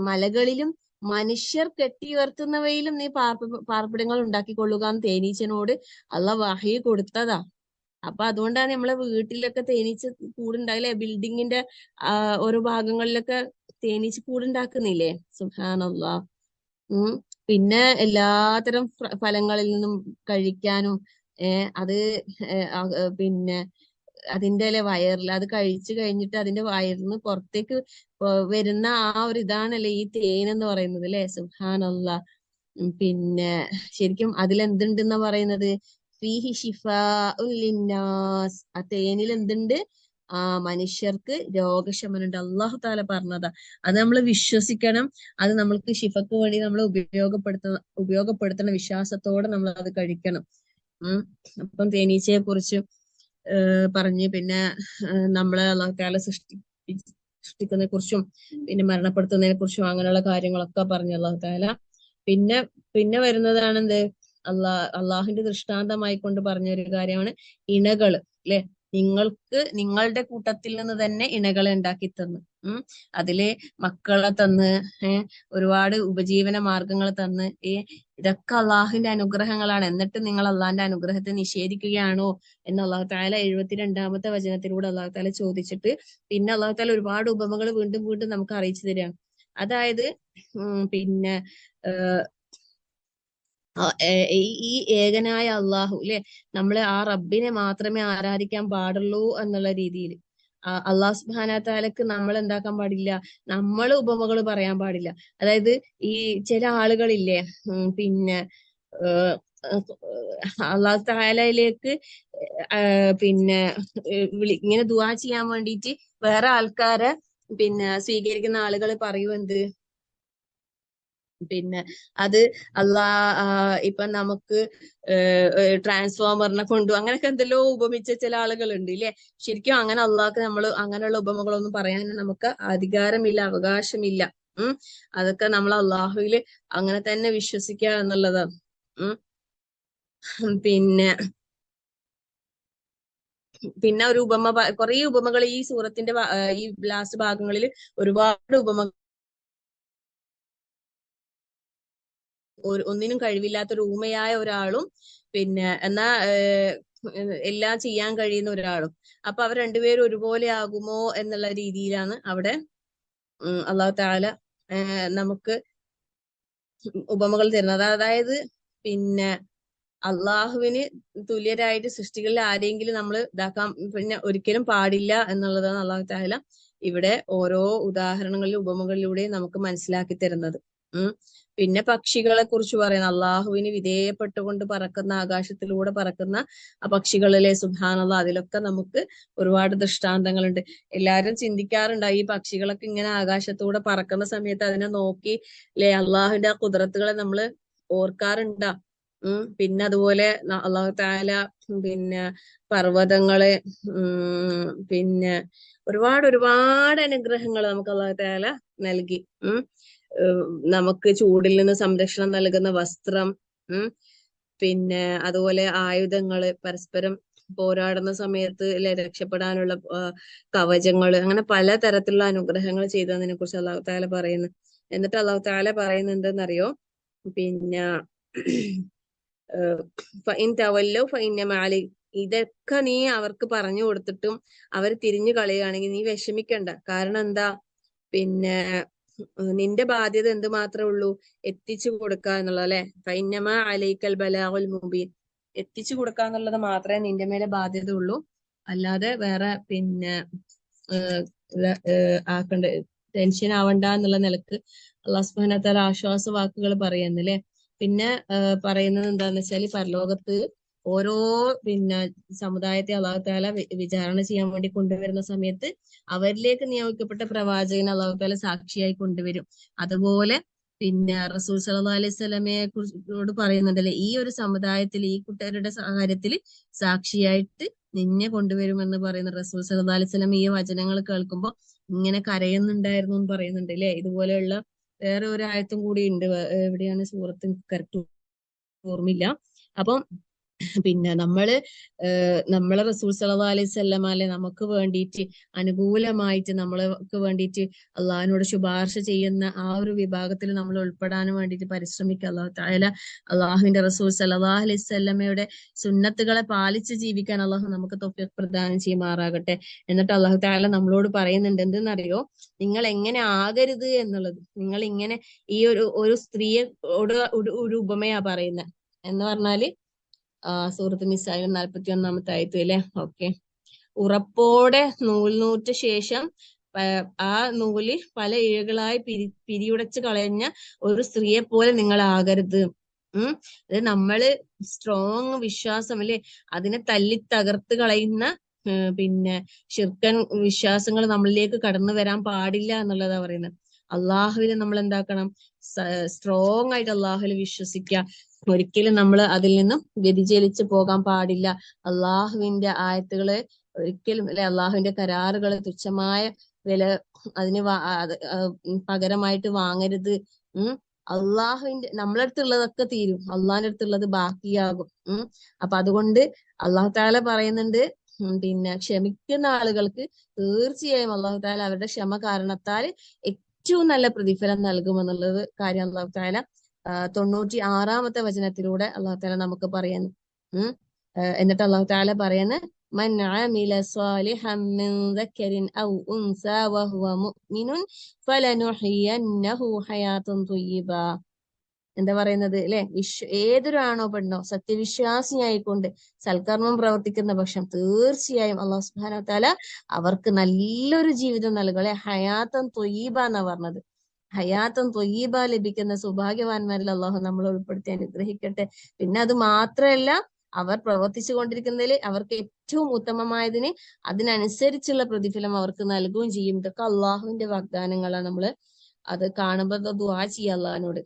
മലകളിലും മനുഷ്യർ കെട്ടിയുയർത്തുന്നവയിലും നീ പാർപ്പിടങ്ങൾ ഉണ്ടാക്കിക്കൊള്ളുക എന്ന് തേനീച്ചനോട് അള്ളാഹ് വഹി കൊടുത്തതാ. അപ്പൊ അതുകൊണ്ടാണ് നമ്മളെ വീട്ടിലൊക്കെ തേനീച്ച കൂടുണ്ടാകില്ലേ, ബിൽഡിങ്ങിന്റെ ഓരോ ഭാഗങ്ങളിലൊക്കെ തേനീച്ച കൂടുണ്ടാക്കുന്നില്ലേ. സുബ്ഹാനല്ലാഹ്. പിന്നെ എല്ലാത്തരം ഫലങ്ങളിൽ നിന്നും കഴിക്കാനും അത് പിന്നെ അതിന്റെ വയറിൽ അത് കഴിച്ചു കഴിഞ്ഞിട്ട് അതിന്റെ വയറിന്ന് പുറത്തേക്ക് വരുന്ന ആ ഒരു ഇതാണല്ലേ ഈ തേൻ എന്ന് പറയുന്നത് അല്ലെ. സുബ്ഹാനല്ലാഹ്. പിന്നെ ശരിക്കും അതിലെന്തുണ്ടെന്നാ പറയുന്നത്, ഫീഹി ശിഫാഉൻ ലിന്നാസ്, ആ തേനിൽ എന്തുണ്ട്, മനുഷ്യർക്ക് രോഗശമനുണ്ട്. അള്ളാഹു താല പറഞ്ഞതാ, അത് നമ്മൾ വിശ്വസിക്കണം. അത് നമ്മൾക്ക് ശിഫക്ക് വേണ്ടി നമ്മൾ ഉപയോഗപ്പെടുത്തണ വിശ്വാസത്തോടെ നമ്മൾ അത് കഴിക്കണം. അപ്പം തേനീച്ചയെ കുറിച്ച് പറഞ്ഞ്, പിന്നെ നമ്മളെ അള്ളാഹു താല സൃഷ്ടിക്കുന്നതിനെ കുറിച്ചും പിന്നെ മരണപ്പെടുത്തുന്നതിനെ കുറിച്ചും അങ്ങനെയുള്ള കാര്യങ്ങളൊക്കെ പറഞ്ഞു അള്ളാഹു താല. പിന്നെ വരുന്നതാണ് എന്ത്, അള്ളാഹുവിന്റെ ദൃഷ്ടാന്തമായി കൊണ്ട് പറഞ്ഞ ഒരു കാര്യമാണ് ഇണകള് അല്ലെ. നിങ്ങളുടെ കൂട്ടത്തിൽ നിന്ന് തന്നെ ഇണകളെ ഉണ്ടാക്കി തന്നു, അതില് മക്കളെ തന്ന്, ഒരുപാട് ഉപജീവന മാർഗങ്ങൾ തന്ന്, ഇതൊക്കെ അള്ളാഹുവിന്റെ അനുഗ്രഹങ്ങളാണ്. എന്നിട്ട് നിങ്ങൾ അള്ളാഹിന്റെ അനുഗ്രഹത്തെ നിഷേധിക്കുകയാണോ എന്ന് അള്ളാഹു താല 72-ാമത്തെ വചനത്തിലൂടെ അള്ളാഹു താല ചോദിച്ചിട്ട്, പിന്നെ അള്ളാഹു താല ഒരുപാട് ഉപമകൾ വീണ്ടും വീണ്ടും നമുക്ക് അറിയിച്ചു തരികയാണ്. അതായത് പിന്നെ ഈ ഏകനായ അള്ളാഹു അല്ലെ, നമ്മളെ ആ റബ്ബിനെ മാത്രമേ ആരാധിക്കാൻ പാടുള്ളൂ എന്നുള്ള രീതിയിൽ അള്ളാഹു സുബ്ഹാനഹു വ തആലക്ക് നമ്മൾ എന്താക്കാൻ പാടില്ല, നമ്മൾ ഉപമകൾ പറയാൻ പാടില്ല. അതായത് ഈ ചില ആളുകളില്ലേ, പിന്നെ അള്ളാഹു തആലയിലേക്ക് പിന്നെ ഇങ്ങനെ ദുആ ചെയ്യാൻ വേണ്ടിയിട്ട് വേറെ ആൾക്കാരെ പിന്നെ സ്വീകരിക്കുന്ന ആളുകൾ പറയും എന്ത്, പിന്നെ അത് ഇപ്പൊ നമുക്ക് ട്രാൻസ്ഫോമറിനെ കൊണ്ടു അങ്ങനെയൊക്കെ എന്തെല്ലോ ഉപമിച്ച ചില ആളുകളുണ്ട് ഇല്ലേ. ശരിക്കും അങ്ങനെ അള്ളാഹ്ക്ക് നമ്മൾ അങ്ങനെയുള്ള ഉപമകളൊന്നും പറയാൻ നമുക്ക് അധികാരമില്ല, അവകാശമില്ല. അതൊക്കെ നമ്മൾ അള്ളാഹുവില് അങ്ങനെ തന്നെ വിശ്വസിക്കുക എന്നുള്ളതാണ്. പിന്നെ ഒരു ഉപമ, കുറെ ഉപമകൾ ഈ സൂറത്തിന്റെ ഈ ലാസ്റ്റ് ഭാഗങ്ങളിൽ ഒരുപാട് ഉപമകൾ, ഒന്നിനും കഴിവില്ലാത്ത ഒരു ഊമയായ ഒരാളും പിന്നെ എന്നാ എല്ലാം ചെയ്യാൻ കഴിയുന്ന ഒരാളും, അപ്പൊ അവർ രണ്ടുപേരും ഒരുപോലെ ആകുമോ എന്നുള്ള രീതിയിലാണ് അവിടെ അള്ളാഹു തആല നമുക്ക് ഉപമകൾ തരുന്നത്. അതായത് പിന്നെ അള്ളാഹുവിന് തുല്യരായിട്ട് സൃഷ്ടികളിൽ ആരെങ്കിലും നമ്മൾ ഇതാക്കാൻ പിന്നെ ഒരിക്കലും പാടില്ല എന്നുള്ളതാണ് അള്ളാഹു തആല ഇവിടെ ഓരോ ഉദാഹരണങ്ങളിലും ഉപമകളിലൂടെ നമുക്ക് മനസ്സിലാക്കി തരുന്നത്. പിന്നെ പക്ഷികളെ കുറിച്ച് പറയുന്നത്, അള്ളാഹുവിന് വിധേയപ്പെട്ടുകൊണ്ട് പറക്കുന്ന, ആകാശത്തിലൂടെ പറക്കുന്ന ആ പക്ഷികളിലെ സുബ്ഹാനല്ലാഹ്, അതിലൊക്കെ നമുക്ക് ഒരുപാട് ദൃഷ്ടാന്തങ്ങളുണ്ട്. എല്ലാരും ചിന്തിക്കാറുണ്ട് ഈ പക്ഷികളൊക്കെ ഇങ്ങനെ ആകാശത്തൂടെ പറക്കുന്ന സമയത്ത് അതിനെ നോക്കി അല്ലെ അള്ളാഹുവിന്റെ ആ കുദ്റത്തുകളെ നമ്മൾ ഓർക്കാറുണ്ടാ. പിന്നെ അതുപോലെ അള്ളാഹു തആല പിന്നെ പർവ്വതങ്ങളെ പിന്നെ ഒരുപാട് അനുഗ്രഹങ്ങൾ നമുക്ക് അള്ളാഹു തആല നൽകി. നമുക്ക് ചൂടിൽ നിന്ന് സംരക്ഷണം നൽകുന്ന വസ്ത്രം, പിന്നെ അതുപോലെ ആയുധങ്ങള്, പരസ്പരം പോരാടുന്ന സമയത്ത് രക്ഷപ്പെടാനുള്ള കവചങ്ങള്, അങ്ങനെ പലതരത്തിലുള്ള അനുഗ്രഹങ്ങൾ ചെയ്തതിനെ കുറിച്ച് അള്ളാഹു തആല പറയുന്നു. എന്നിട്ട് അള്ളാഹു തആല പറയുന്നത് എന്തെന്നറിയോ, പിന്നെ ഇതൊക്കെ നീ അവർക്ക് പറഞ്ഞു കൊടുത്തിട്ടും അവർ തിരിഞ്ഞു കളയുകയാണെങ്കിൽ നീ വിഷമിക്കണ്ട. കാരണം എന്താ, പിന്നെ നിന്റെ ബാധ്യത എന്ത് മാത്രമേ ഉള്ളൂ, എത്തിച്ചു കൊടുക്കുക എന്നുള്ളത് അല്ലെ. ഫൈന്നമാ അലൈക്കൽ ബലാഗുൽ മുബീൻ, എത്തിച്ചു കൊടുക്കുക എന്നുള്ളത് മാത്രമേ നിന്റെ മേലെ ബാധ്യത ഉള്ളൂ. അല്ലാതെ വേറെ പിന്നെ ആക്കണ്ട, ടെൻഷൻ ആവണ്ട എന്നുള്ള നിലക്ക് അള്ളാഹു സുബ്ഹാനഹു വ തആല ആശ്വാസ വാക്കുകൾ പറയുന്നല്ലേ. പിന്നെ പറയുന്നത് എന്താന്ന് വെച്ചാല് പരലോകത്ത് ഓരോ പിന്നെ സമുദായത്തെ അള്ളാഹു തആല വിചാരണ ചെയ്യാൻ വേണ്ടി കൊണ്ടുവരുന്ന സമയത്ത് അവരിലേക്ക് നിയോഗിക്കപ്പെട്ട പ്രവാചകനെ അള്ളാഹു തആല സാക്ഷിയായി കൊണ്ടുവരും. അതുപോലെ പിന്നെ റസൂൽ സല്ലല്ലാഹു അലൈഹി വസല്ലമയെ കുറിച്ചോട് പറയുന്നുണ്ടല്ലേ, ഈ ഒരു സമുദായത്തിൽ ഈ കൂട്ടരുടെ കാര്യത്തിൽ സാക്ഷിയായിട്ട് നിന്നെ കൊണ്ടുവരുമെന്ന് പറയുന്ന റസൂൽ സല്ലല്ലാഹു അലൈഹി വസല്ലം ഈ വചനങ്ങൾ കേൾക്കുമ്പോൾ ഇങ്ങനെ കരയുന്നുണ്ടായിരുന്നു എന്ന് പറയുന്നുണ്ട് അല്ലെ. ഇതുപോലെയുള്ള വേറെ ഒരു ആയത്തും കൂടി ഉണ്ട്, എവിടെയാണ് സൂറത്ത് കറക്റ്റ് ഓർമ്മയില്ല. അപ്പം പിന്നെ നമ്മളെ റസൂൽ സല്ലല്ലാഹു അലൈഹി വസല്ലം അല്ലെ നമുക്ക് വേണ്ടിയിട്ട് അനുകൂലമായിട്ട് നമ്മൾക്ക് വേണ്ടിയിട്ട് അള്ളാഹിനോട് ശുപാർശ ചെയ്യുന്ന ആ ഒരു വിഭാഗത്തിൽ നമ്മൾ ഉൾപ്പെടാൻ വേണ്ടിയിട്ട് പരിശ്രമിക്കുക. അള്ളാഹു തആല അള്ളാഹുവിന്റെ റസൂൽ സല്ലല്ലാഹു അലൈഹി വസല്ലമയുടെ സുന്നത്തുകളെ പാലിച്ച് ജീവിക്കാൻ അള്ളാഹു നമുക്ക് തൗഫീഖ് പ്രദാനം ചെയ്യുമാറാകട്ടെ. എന്നിട്ട് അള്ളാഹു തആല നമ്മളോട് പറയുന്നുണ്ട് എന്തെന്നറിയോ, നിങ്ങൾ എങ്ങനെ ആകരുത് എന്നുള്ളത്. നിങ്ങൾ ഇങ്ങനെ ഈ ഒരു സ്ത്രീയെ ഒരു ഉപമയാ പറയുന്നത് എന്ന് പറഞ്ഞാല് സൂറത്ത് നിസാഇ 41 ആയത്ത് അല്ലേ. ഓക്കെ, ഉറപ്പോടെ നൂറ്റ ശേഷം ആ നൂല് പല ഇഴകളായി പിരിയുടച്ച് കളഞ്ഞ ഒരു സ്ത്രീയെ പോലെ നിങ്ങൾ ആകരുത്. അത് നമ്മള് സ്ട്രോങ് വിശ്വാസം അല്ലെ, അതിനെ തല്ലി തകർത്ത് കളയുന്ന പിന്നെ ശിർക്കൻ വിശ്വാസങ്ങൾ നമ്മളിലേക്ക് കടന്നു വരാൻ പാടില്ല എന്നുള്ളതാ പറയുന്നത്. അള്ളാഹുവിനെ നമ്മൾ എന്താക്കണം, സ്ട്രോങ് ആയിട്ട് അള്ളാഹുവിൽ വിശ്വസിക്കുക. ഒരിക്കലും നമ്മൾ അതിൽ നിന്നും വ്യതിചലിച്ച് പോകാൻ പാടില്ല. അള്ളാഹുവിന്റെ ആയത്തുകളെ ഒരിക്കലും അല്ലെ, അള്ളാഹുവിന്റെ കരാറുകളെ തുച്ഛമായ വില അതിന് പകരമായിട്ട് വാങ്ങരുത്. അള്ളാഹുവിന്റെ നമ്മളെ അടുത്തുള്ളതൊക്കെ തീരും, അള്ളാഹിന്റെ അടുത്തുള്ളത് ബാക്കിയാകും. അപ്പൊ അതുകൊണ്ട് അള്ളാഹു തആല പറയുന്നുണ്ട്, പിന്നെ ക്ഷമിക്കുന്ന ആളുകൾക്ക് തീർച്ചയായും അള്ളാഹു തആല അവരുടെ ക്ഷമ കാരണത്താൽ ഏറ്റവും നല്ല പ്രതിഫലം നൽകുമെന്നുള്ളത് കാര്യം അള്ളാഹു തആല 96-ാമത്തെ വചനത്തിലൂടെ അള്ളാഹു തആല നമുക്ക് പറയുന്നു. എന്നിട്ട് അള്ളാഹു തആല പറയുന്നത്, മൻ അമില സ്വാലിഹൻ മിൻ ദക്കരിൻ ഔ ഉൻസാ വഹുവ മുഅ്മിനുൻ ഫലനുഹ്യിയന്നഹു ഹയാതൻ ത്വയ്യിബ. എന്താ പറയുന്നത് അല്ലെ, ഏതൊരാണോ പെണ്ണോ സത്യവിശ്വാസിയായിക്കൊണ്ട് സൽക്കർമ്മം പ്രവർത്തിക്കുന്ന പക്ഷം തീർച്ചയായും അള്ളാഹു സുബ്ഹാനഹു വ തആല അവർക്ക് നല്ലൊരു ജീവിതം നൽകും അല്ലെ. ഹയാതൻ ത്വയ്യിബ എന്നാ പറഞ്ഞത്. ഹയാത്തൻ ത്വയ്യിബ ലഭിക്കുന്ന സൗഭാഗ്യവാന്മാരിൽ അള്ളാഹു നമ്മളെ ഉൾപ്പെടുത്തി അനുഗ്രഹിക്കട്ടെ. പിന്നെ അത് മാത്രമല്ല, അവർ പ്രവർത്തിച്ചു കൊണ്ടിരിക്കുന്നതിൽ അവർക്ക് ഏറ്റവും ഉത്തമമായതിന് അതിനനുസരിച്ചുള്ള പ്രതിഫലം അവർക്ക് നൽകുകയും ചെയ്യും. ഇതൊക്കെ അള്ളാഹുവിന്റെ വാഗ്ദാനങ്ങളാണ്. നമ്മള് അത് കാണുമ്പോൾ ദുആ ചെയ്യുക അള്ളാഹിനോട്.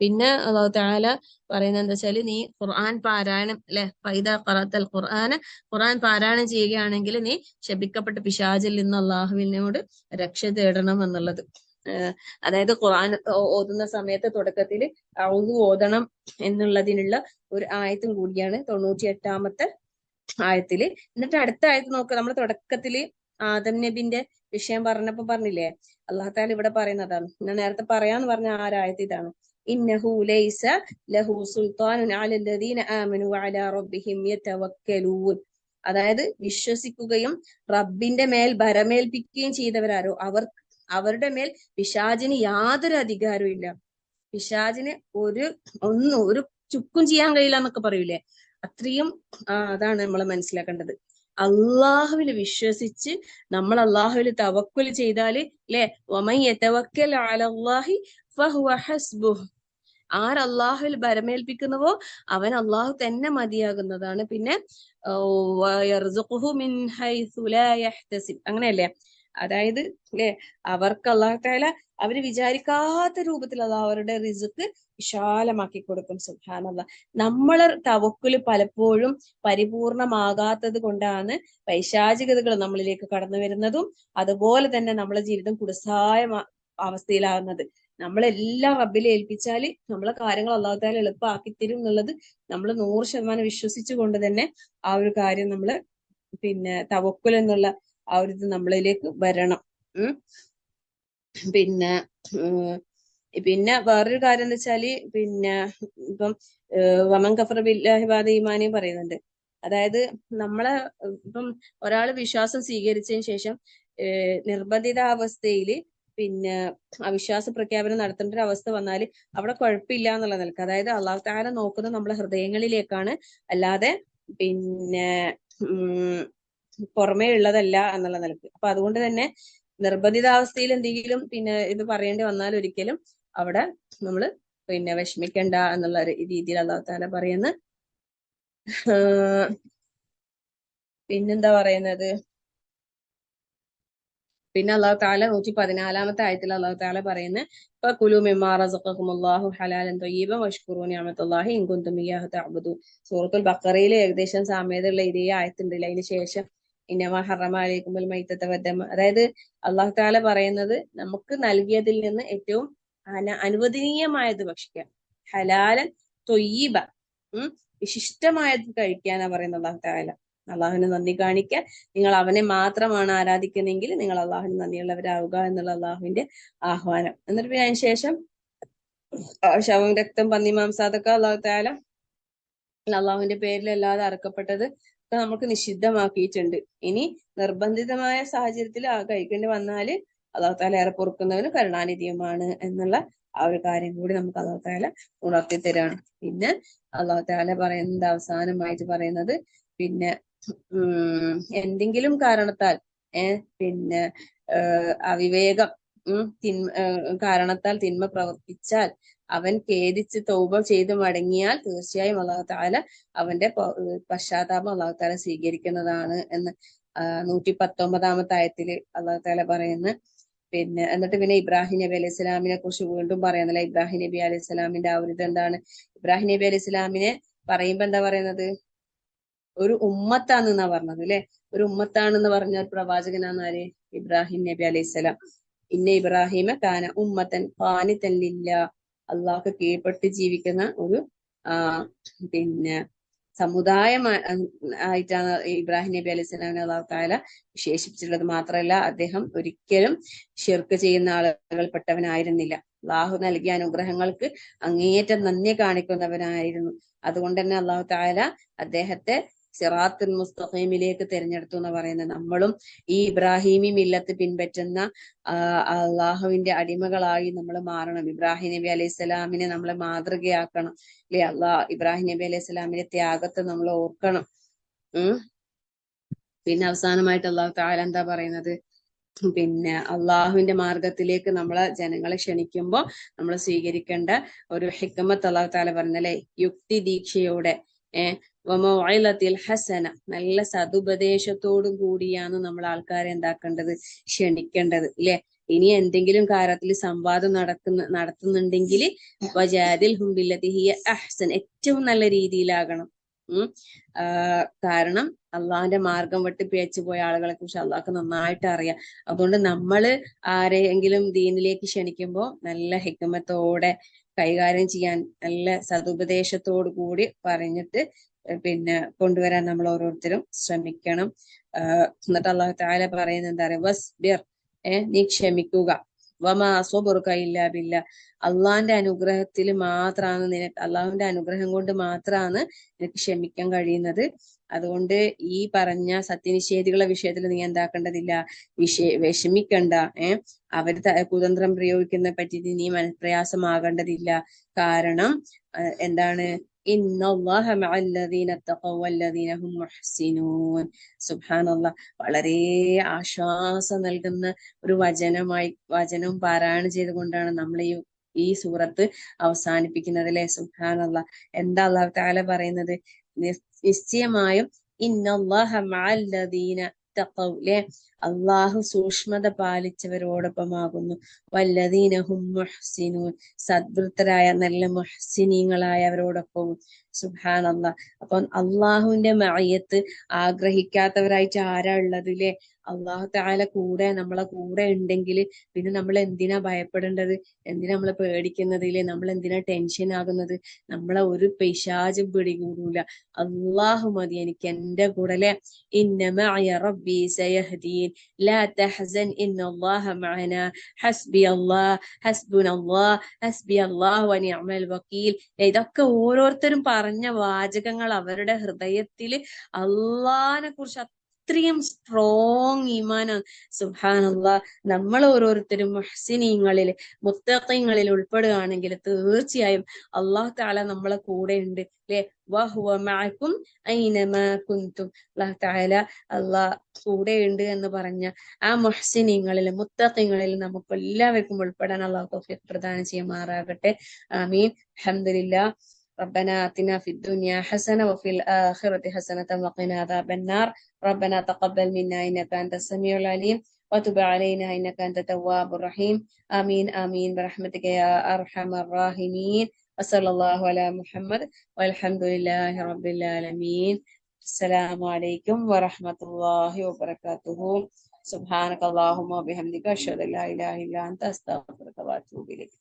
പിന്നെ അള്ളാഹു തആല പറയുന്നത് എന്താ വെച്ചാല്, നീ ഖുർആൻ പാരായണം അല്ലെ, ഫൈദാ ഖറഅതൽ ഖുർആൻ പാരായണം ചെയ്യുകയാണെങ്കിൽ നീ ശപിക്കപ്പെട്ട പിശാചിൽ നിന്ന് അള്ളാഹുവിനോട് രക്ഷ തേടണം എന്നുള്ളത്. അതായത് ഖുർആൻ ഓതുന്ന സമയത്ത് തുടക്കത്തിൽ ഔദു ഓതണം എന്നുള്ളതിനുള്ള ഒരു ആയത്തും കൂടിയാണ് 98-ാമത്തെ ആയത്തില്. എന്നിട്ട് അടുത്ത ആയത്ത് നോക്കുക, നമ്മൾ തുടക്കത്തില് ആദം നബിന്റെ വിഷയം പറഞ്ഞപ്പോ പറഞ്ഞില്ലേ, അല്ലാഹു തആല ഇവിടെ പറയുന്നതാണ്. ഞാൻ നേരത്തെ പറയാന്ന് പറഞ്ഞ ആ ആയത്ത് ഇതാണ്, ഇന്നഹു ലൈസ ലഹു സുൽത്താനുൻ അലൽ ലദീന ആമനു വഅലാ റബ്ബിഹിം യതവക്കലൂൻ. അതായത് വിശ്വസിക്കുകയും റബ്ബിന്റെ മേൽ ഭരമേൽപ്പിക്കുകയും ചെയ്തവരാരോ അവരുടെ മേൽ പിശാചിന് യാതൊരു അധികാരവും ഇല്ല. പിശാചിന് ഒരു ചുക്കും ചെയ്യാൻ കഴിയില്ല എന്നൊക്കെ പറയൂലേ, അത്രയും അതാണ് നമ്മൾ മനസ്സിലാക്കേണ്ടത്. അള്ളാഹുവിൽ വിശ്വസിച്ച് നമ്മൾ അള്ളാഹുവിൽ തവക്കുൽ ചെയ്താല് അല്ലെ, വമൻ യതവക്കൽ അലല്ലാഹി ഫഹുവ ഹസ്ബുഹ്. ആര് അള്ളാഹുവിൽ ഭരമേൽപ്പിക്കുന്നുവോ അവൻ അള്ളാഹു തന്നെ മതിയാകുന്നതാണ്. പിന്നെ യർസുഖുഹു മിൻ ഹൈസു ലാ യഹ്തസിബ്, അങ്ങനെയല്ലേ. അതായത് അല്ലെ, അവർക്ക് അള്ളാഹു തആല അവര് വിചാരിക്കാത്ത രൂപത്തിൽ അള്ളാഹു അവരുടെ റിസ്ക് വിശാലമാക്കി കൊടുക്കും. സുബ്ഹാനല്ലാഹ്. നമ്മളെ തവക്കുല് പലപ്പോഴും പരിപൂർണമാകാത്തത് കൊണ്ടാണ് പൈശാചികതകൾ നമ്മളിലേക്ക് കടന്നു വരുന്നതും അതുപോലെ തന്നെ നമ്മളെ ജീവിതം കുടുസായ അവസ്ഥയിലാകുന്നത്. നമ്മളെല്ലാം റബ്ബിൽ ഏൽപ്പിച്ചാല് നമ്മളെ കാര്യങ്ങൾ അള്ളാഹു തആല എളുപ്പമാക്കി തരും എന്നുള്ളത് നമ്മൾ 100% വിശ്വസിച്ചുകൊണ്ട് തന്നെ ആ ഒരു കാര്യം നമ്മള് പിന്നെ തവക്കുൽ എന്നുള്ള ആ ഒരു ഇത് നമ്മളിലേക്ക് വരണം. പിന്നെ വേറൊരു കാര്യം എന്ന് വെച്ചാല്, പിന്നെ ഇപ്പം വമൻ കഫറ ബില്ലാഹി ബഅദ ഈമാനിഹി പറയുന്നുണ്ട്. അതായത് നമ്മളെ ഇപ്പം ഒരാള് വിശ്വാസം സ്വീകരിച്ചതിന് ശേഷം നിർബന്ധിത അവസ്ഥയില് പിന്നെ അവിശ്വാസ പ്രഖ്യാപനം നടത്തേണ്ട ഒരു അവസ്ഥ വന്നാൽ അവിടെ കുഴപ്പമില്ല എന്നുള്ള നിലക്ക്, അതായത് അള്ളാഹു തആല നോക്കുന്നത് നമ്മളെ ഹൃദയങ്ങളിലേക്കാണ്, അല്ലാതെ പിന്നെ പുറമേ ഉള്ളതല്ല എന്നുള്ള നിലക്ക്. അപ്പൊ അതുകൊണ്ട് തന്നെ നിർബന്ധിതാവസ്ഥയിൽ എന്തെങ്കിലും പിന്നെ ഇത് പറയേണ്ടി വന്നാൽ ഒരിക്കലും അവിടെ നമ്മൾ പിന്നെ വിഷമിക്കണ്ട എന്നുള്ള രീതിയിൽ അള്ളാഹു തആല പറയുന്ന. പിന്നെന്താ പറയുന്നത്, പിന്നെ അള്ളാഹു തആല 114 ആയത്തിൽ അള്ളാഹു തആല പറയുന്നത് ഫകുലു മിമ്മാ റസഖകുമുല്ലാഹു ഹലാലൻ ത്വയ്യിബൻ വഷ്കുറൂ നിഅമത്തല്ലാഹി ഇൻ കുൻതും ഇയ്യാഹു തഅബുദൂൻ. സൂറത്തുൽ ബഖറയിൽ ഏകദേശം സാമ്യതയുള്ള ഇതേ ആയത്തുണ്ടല്ലോ. അതിന് ശേഷം ഇന്നമാ ഹറമ അലൈക്കുമുൽ മൈത്തത വദ്ദമ, അതായത് അള്ളാഹു തആല പറയുന്നത് നമുക്ക് നൽകിയതിൽ നിന്ന് ഏറ്റവും അനുവദനീയമായത് ഭക്ഷിക്കുക, ഹലാലൻ ത്വയ്യിബ, വിശിഷ്ടമായത് കഴിക്കാനാ പറയുന്നത് അള്ളാഹു തആല. അള്ളാഹുവിന് നന്ദി കാണിക്കുക, നിങ്ങൾ അവനെ മാത്രമാണ് ആരാധിക്കുന്നതെങ്കിൽ നിങ്ങൾ അള്ളാഹുവിന് നന്ദിയുള്ളവരാവുക എന്നുള്ള അള്ളാഹുവിന്റെ ആഹ്വാനം. എന്നിട്ട് പിന്നെ അതിന് ശേഷം ശവം, രക്തം, പന്നി മാംസം അതൊക്കെ അള്ളാഹു തആല അള്ളാഹുവിന്റെ പേരിലല്ലാതെ അറക്കപ്പെട്ടത് ഒക്കെ നമുക്ക് നിഷിദ്ധമാക്കിയിട്ടുണ്ട്. ഇനി നിർബന്ധിതമായ സാഹചര്യത്തിൽ കഴിക്കേണ്ടി വന്നാല് അള്ളാഹു തആല ഏറെ പൊറുക്കുന്നവനും കരുണാനിധിയുമാണ് എന്നുള്ള ആ ഒരു കാര്യം കൂടി നമുക്ക് അള്ളാഹു തആല ഉണർത്തി തരാണ്. പിന്നെ അള്ളാഹു തആല പറയുന്നത്, അവസാനമായിട്ട് പറയുന്നത്, പിന്നെ എന്തെങ്കിലും കാരണത്താൽ പിന്നെ അവിവേകം കാരണത്താൽ തിന്മ പ്രവർത്തിച്ചാൽ അവൻ ഖേദിച്ച് തൗബ ചെയ്ത് മടങ്ങിയാൽ തീർച്ചയായും അള്ളാഹു തആല അവന്റെ പശ്ചാത്താപം അള്ളാഹു തആല സ്വീകരിക്കുന്നതാണ് എന്ന് 119 ആയത്തില് അള്ളാഹു തആല പറയുന്നു. പിന്നെ എന്നിട്ട് പിന്നെ ഇബ്രാഹിം നബി അലൈഹി സ്വലാമിനെ കുറിച്ച് വീണ്ടും പറയുന്നില്ല. ഇബ്രാഹിം നബി അലൈഹി സ്വലാമിന്റെ ആ ഒരു ഇതെന്താണ്, ഇബ്രാഹിം നബി അലൈഹി സ്വലാമിനെ പറയുമ്പോ എന്താ പറയുന്നത്, ഒരു ഉമ്മത്താണെന്നാ പറഞ്ഞത് അല്ലെ. ഒരു ഉമ്മത്താണെന്ന് പറഞ്ഞ പ്രവാചകനാണ് ആര്, ഇബ്രാഹിം നബി അലൈഹിസ്സലാം. ഇന്ന ഇബ്രാഹിമ കാന ഉമ്മത്തൻ ഖാനിതൻ ലില്ലാഹ്, അള്ളാഹ്ക്ക് കീഴ്പ്പെട്ട് ജീവിക്കുന്ന ഒരു പിന്നെ സമുദായം ആയിട്ടാണ് ഇബ്രാഹിം നബി അലൈഹി സ്വലാമിനെ അള്ളാഹു തആല വിശേഷിപ്പിച്ചിട്ടുള്ളത്. മാത്രമല്ല അദ്ദേഹം ഒരിക്കലും ശിർക്ക് ചെയ്യുന്ന ആളുകൾപ്പെട്ടവനായിരുന്നില്ല. അള്ളാഹു നൽകിയ അനുഗ്രഹങ്ങൾക്ക് അങ്ങേയറ്റം നന്ദി കാണിക്കുന്നവനായിരുന്നു. അതുകൊണ്ട് തന്നെ അള്ളാഹു തആല അദ്ദേഹത്തെ സിറാത്തുൽ മുസ്തഖീമിലേക്ക് തിരഞ്ഞെടുത്തു എന്ന് പറയുന്നത്. നമ്മളും ഈ ഇബ്രാഹിമി മില്ലത്ത് പിൻപറ്റുന്ന അള്ളാഹുവിന്റെ അടിമകളായി നമ്മൾ മാറണം. ഇബ്രാഹിം നബി അലൈഹി സ്വലാമിനെ നമ്മൾ മാതൃകയാക്കണം അല്ലെ. ഇബ്രാഹിം നബി അലൈഹി സ്വലാമിന്റെ ത്യാഗത്തെ നമ്മൾ ഓർക്കണം. പിന്നെ അവസാനമായിട്ട് അള്ളാഹു തആല എന്താ പറയുന്നത്, പിന്നെ അള്ളാഹുവിന്റെ മാർഗത്തിലേക്ക് നമ്മളെ ജനങ്ങളെ ക്ഷണിക്കുമ്പോൾ നമ്മൾ സ്വീകരിക്കേണ്ട ഒരു ഹിക്മത്ത് അള്ളാഹു തആല പറഞ്ഞല്ലേ, യുക്തി ദീക്ഷയോടെ വമൗഇലത്തിൽ ഹസന, നല്ല സതുപദേശത്തോടും കൂടിയാണ് നമ്മൾ ആൾക്കാരെ എന്താക്കേണ്ടത്, ക്ഷണിക്കേണ്ടത് അല്ലെ. ഇനി എന്തെങ്കിലും കാര്യത്തിൽ സംവാദം നടത്തുന്നുണ്ടെങ്കിൽ വജാദിൽഹും ബില്ലതി ഹിയ അഹ്സൻ, ഏറ്റവും നല്ല രീതിയിലാകണം. കാരണം അള്ളാഹിന്റെ മാർഗം വിട്ട് പിഴച്ചു പോയ ആളുകളെ കുറിച്ച് അള്ളാഹ്ക്ക് നന്നായിട്ട് അറിയാം. അതുകൊണ്ട് നമ്മള് ആരെങ്കിലും ദീനിലേക്ക് ക്ഷണിക്കുമ്പോൾ നല്ല ഹിക്മത്തോടെ കൈകാര്യം ചെയ്യാൻ, നല്ല സതുപദേശത്തോടു കൂടി പറഞ്ഞിട്ട് പിന്നെ കൊണ്ടുവരാൻ നമ്മൾ ഓരോരുത്തരും ശ്രമിക്കണം. എന്നിട്ട് അള്ളാഹു തആല പറയുന്നത് എന്താ പറയാ, വസ്ബിർ, നീ ക്ഷമിക്കുക, വമാ സബ്റുക ഇല്ലാ ബില്ലാഹ്, അള്ളാഹിന്റെ അനുഗ്രഹത്തിൽ മാത്രമാണ് നിനക്ക്, അള്ളാഹുവിന്റെ അനുഗ്രഹം കൊണ്ട് മാത്രമാണ് നിനക്ക് ക്ഷമിക്കാൻ കഴിയുന്നത്. അതുകൊണ്ട് ഈ പറഞ്ഞ സത്യനിഷേധികളുടെ വിഷയത്തിൽ നീ എന്താക്കേണ്ടതില്ല, വിഷമിക്കണ്ട. അവര് കുതന്ത്രം പ്രയോഗിക്കുന്ന പറ്റി നീ മനഃപ്രയാസമാകേണ്ടതില്ല. കാരണം എന്താണ്, ഇന്നല്ലാഹ മഅല്ലദീന തഖവ വല്ലദീന ഹും മുഹ്സിനൂൻ. സുബ്ഹാനല്ലാഹ്, വളരെ ആശ്വാസം നൽകുന്ന ഒരു വചനം പാരായണം ചെയ്തുകൊണ്ടാണ് നമ്മൾ ഈ സൂറത്ത് അവസാനിപ്പിക്കുന്നത് അല്ലെ. സുബ്ഹാനല്ലാഹ്, എന്താ അല്ലാഹു തആല പറയുന്നത്, നിശ്ചയമായും ഇന്നല്ലാഹ മഅല്ലദീന തഖവ, അള്ളാഹു സൂക്ഷ്മത പാലിച്ചവരോടൊപ്പമാകുന്നു, വല്ലദീന ഹും മുഹ്സിനൂൻ, സദ്വൃത്തരായ നല്ല മുഹ്സിനീങ്ങളായവരോടൊപ്പവും. സുബ്ഹാനല്ലാഹ്, അപ്പം അള്ളാഹുവിന്റെ മഅയ്യത്ത് ആഗ്രഹിക്കാത്തവരായിട്ട് ആരാ ഉള്ളതിലെ, അള്ളാഹു തആല നമ്മളെ കൂടെ ഉണ്ടെങ്കിൽ പിന്നെ നമ്മൾ എന്തിനാ ഭയപ്പെടേണ്ടത്, എന്തിനാ നമ്മളെ പേടിക്കുന്നതില്ലേ, നമ്മൾ എന്തിനാ ടെൻഷൻ ആകുന്നത്, നമ്മളെ ഒരു പിശാചും പിടികൂടൂല. അള്ളാഹു മതി എനിക്ക് എന്റെ കൂടെ അല്ലെ. ഇന്ന മഅയ റബ്ബി സയഹ്ദീൻ ലാ തഹ്സൻ ഇന്നല്ലാഹ മഅനാ ഹസ്ബിയല്ലാഹ് ഹസ്ബുനല്ലാഹ് ഹസ്ബിയല്ലാഹു വനിഅമൽ വകീൽ. ഇതൊക്കെ ഓരോരുത്തരും പറഞ്ഞ വാചകങ്ങൾ അവരുടെ ഹൃദയത്തിൽ അള്ളാഹിനെ കുറിച്ച് അത്രയും സ്ട്രോങ് ഈമാനാണ്. സുബ്ഹാനല്ലാഹ്. നമ്മൾ ഓരോരുത്തരും മുഹ്സിനീങ്ങളിൽ മുത്തഖീങ്ങളിൽ ഉൾപ്പെടുകയാണെങ്കിൽ തീർച്ചയായും അല്ലാഹു തആല നമ്മളെ കൂടെ ഉണ്ട് അല്ലെ. വഹുവ മഅകും ഐനമാ കുൻതും. അല്ലാഹു തആല അല്ലാഹ് കൂടെ ഉണ്ട് എന്ന് പറഞ്ഞ ആ മുഹ്സിനീങ്ങളിൽ മുത്തഖീങ്ങളിൽ നമുക്ക് എല്ലാവർക്കും ഉൾപ്പെടാൻ അല്ലാഹു തൗഫീഖ് പ്രദാനം ചെയ്യുമാറാകട്ടെ. ആമീൻ. അൽഹംദുലില്ലാഹ്. ربنا آتنا في الدنيا حسنة وفي الآخرة حسنة وقنا عذاب النار. ربنا تقبل منا إنك أنت السميع العليم وتب علينا إنك أنت التواب الرحيم. آمين آمين برحمتك يا أرحم الراحمين. وصلى الله على محمد والحمد لله رب العالمين. السلام عليكم ورحمة الله وبركاته. سبحانك اللهم وبحمدك أشهد أن لا إله إلا أنت أستغفرك وأتوب إليك.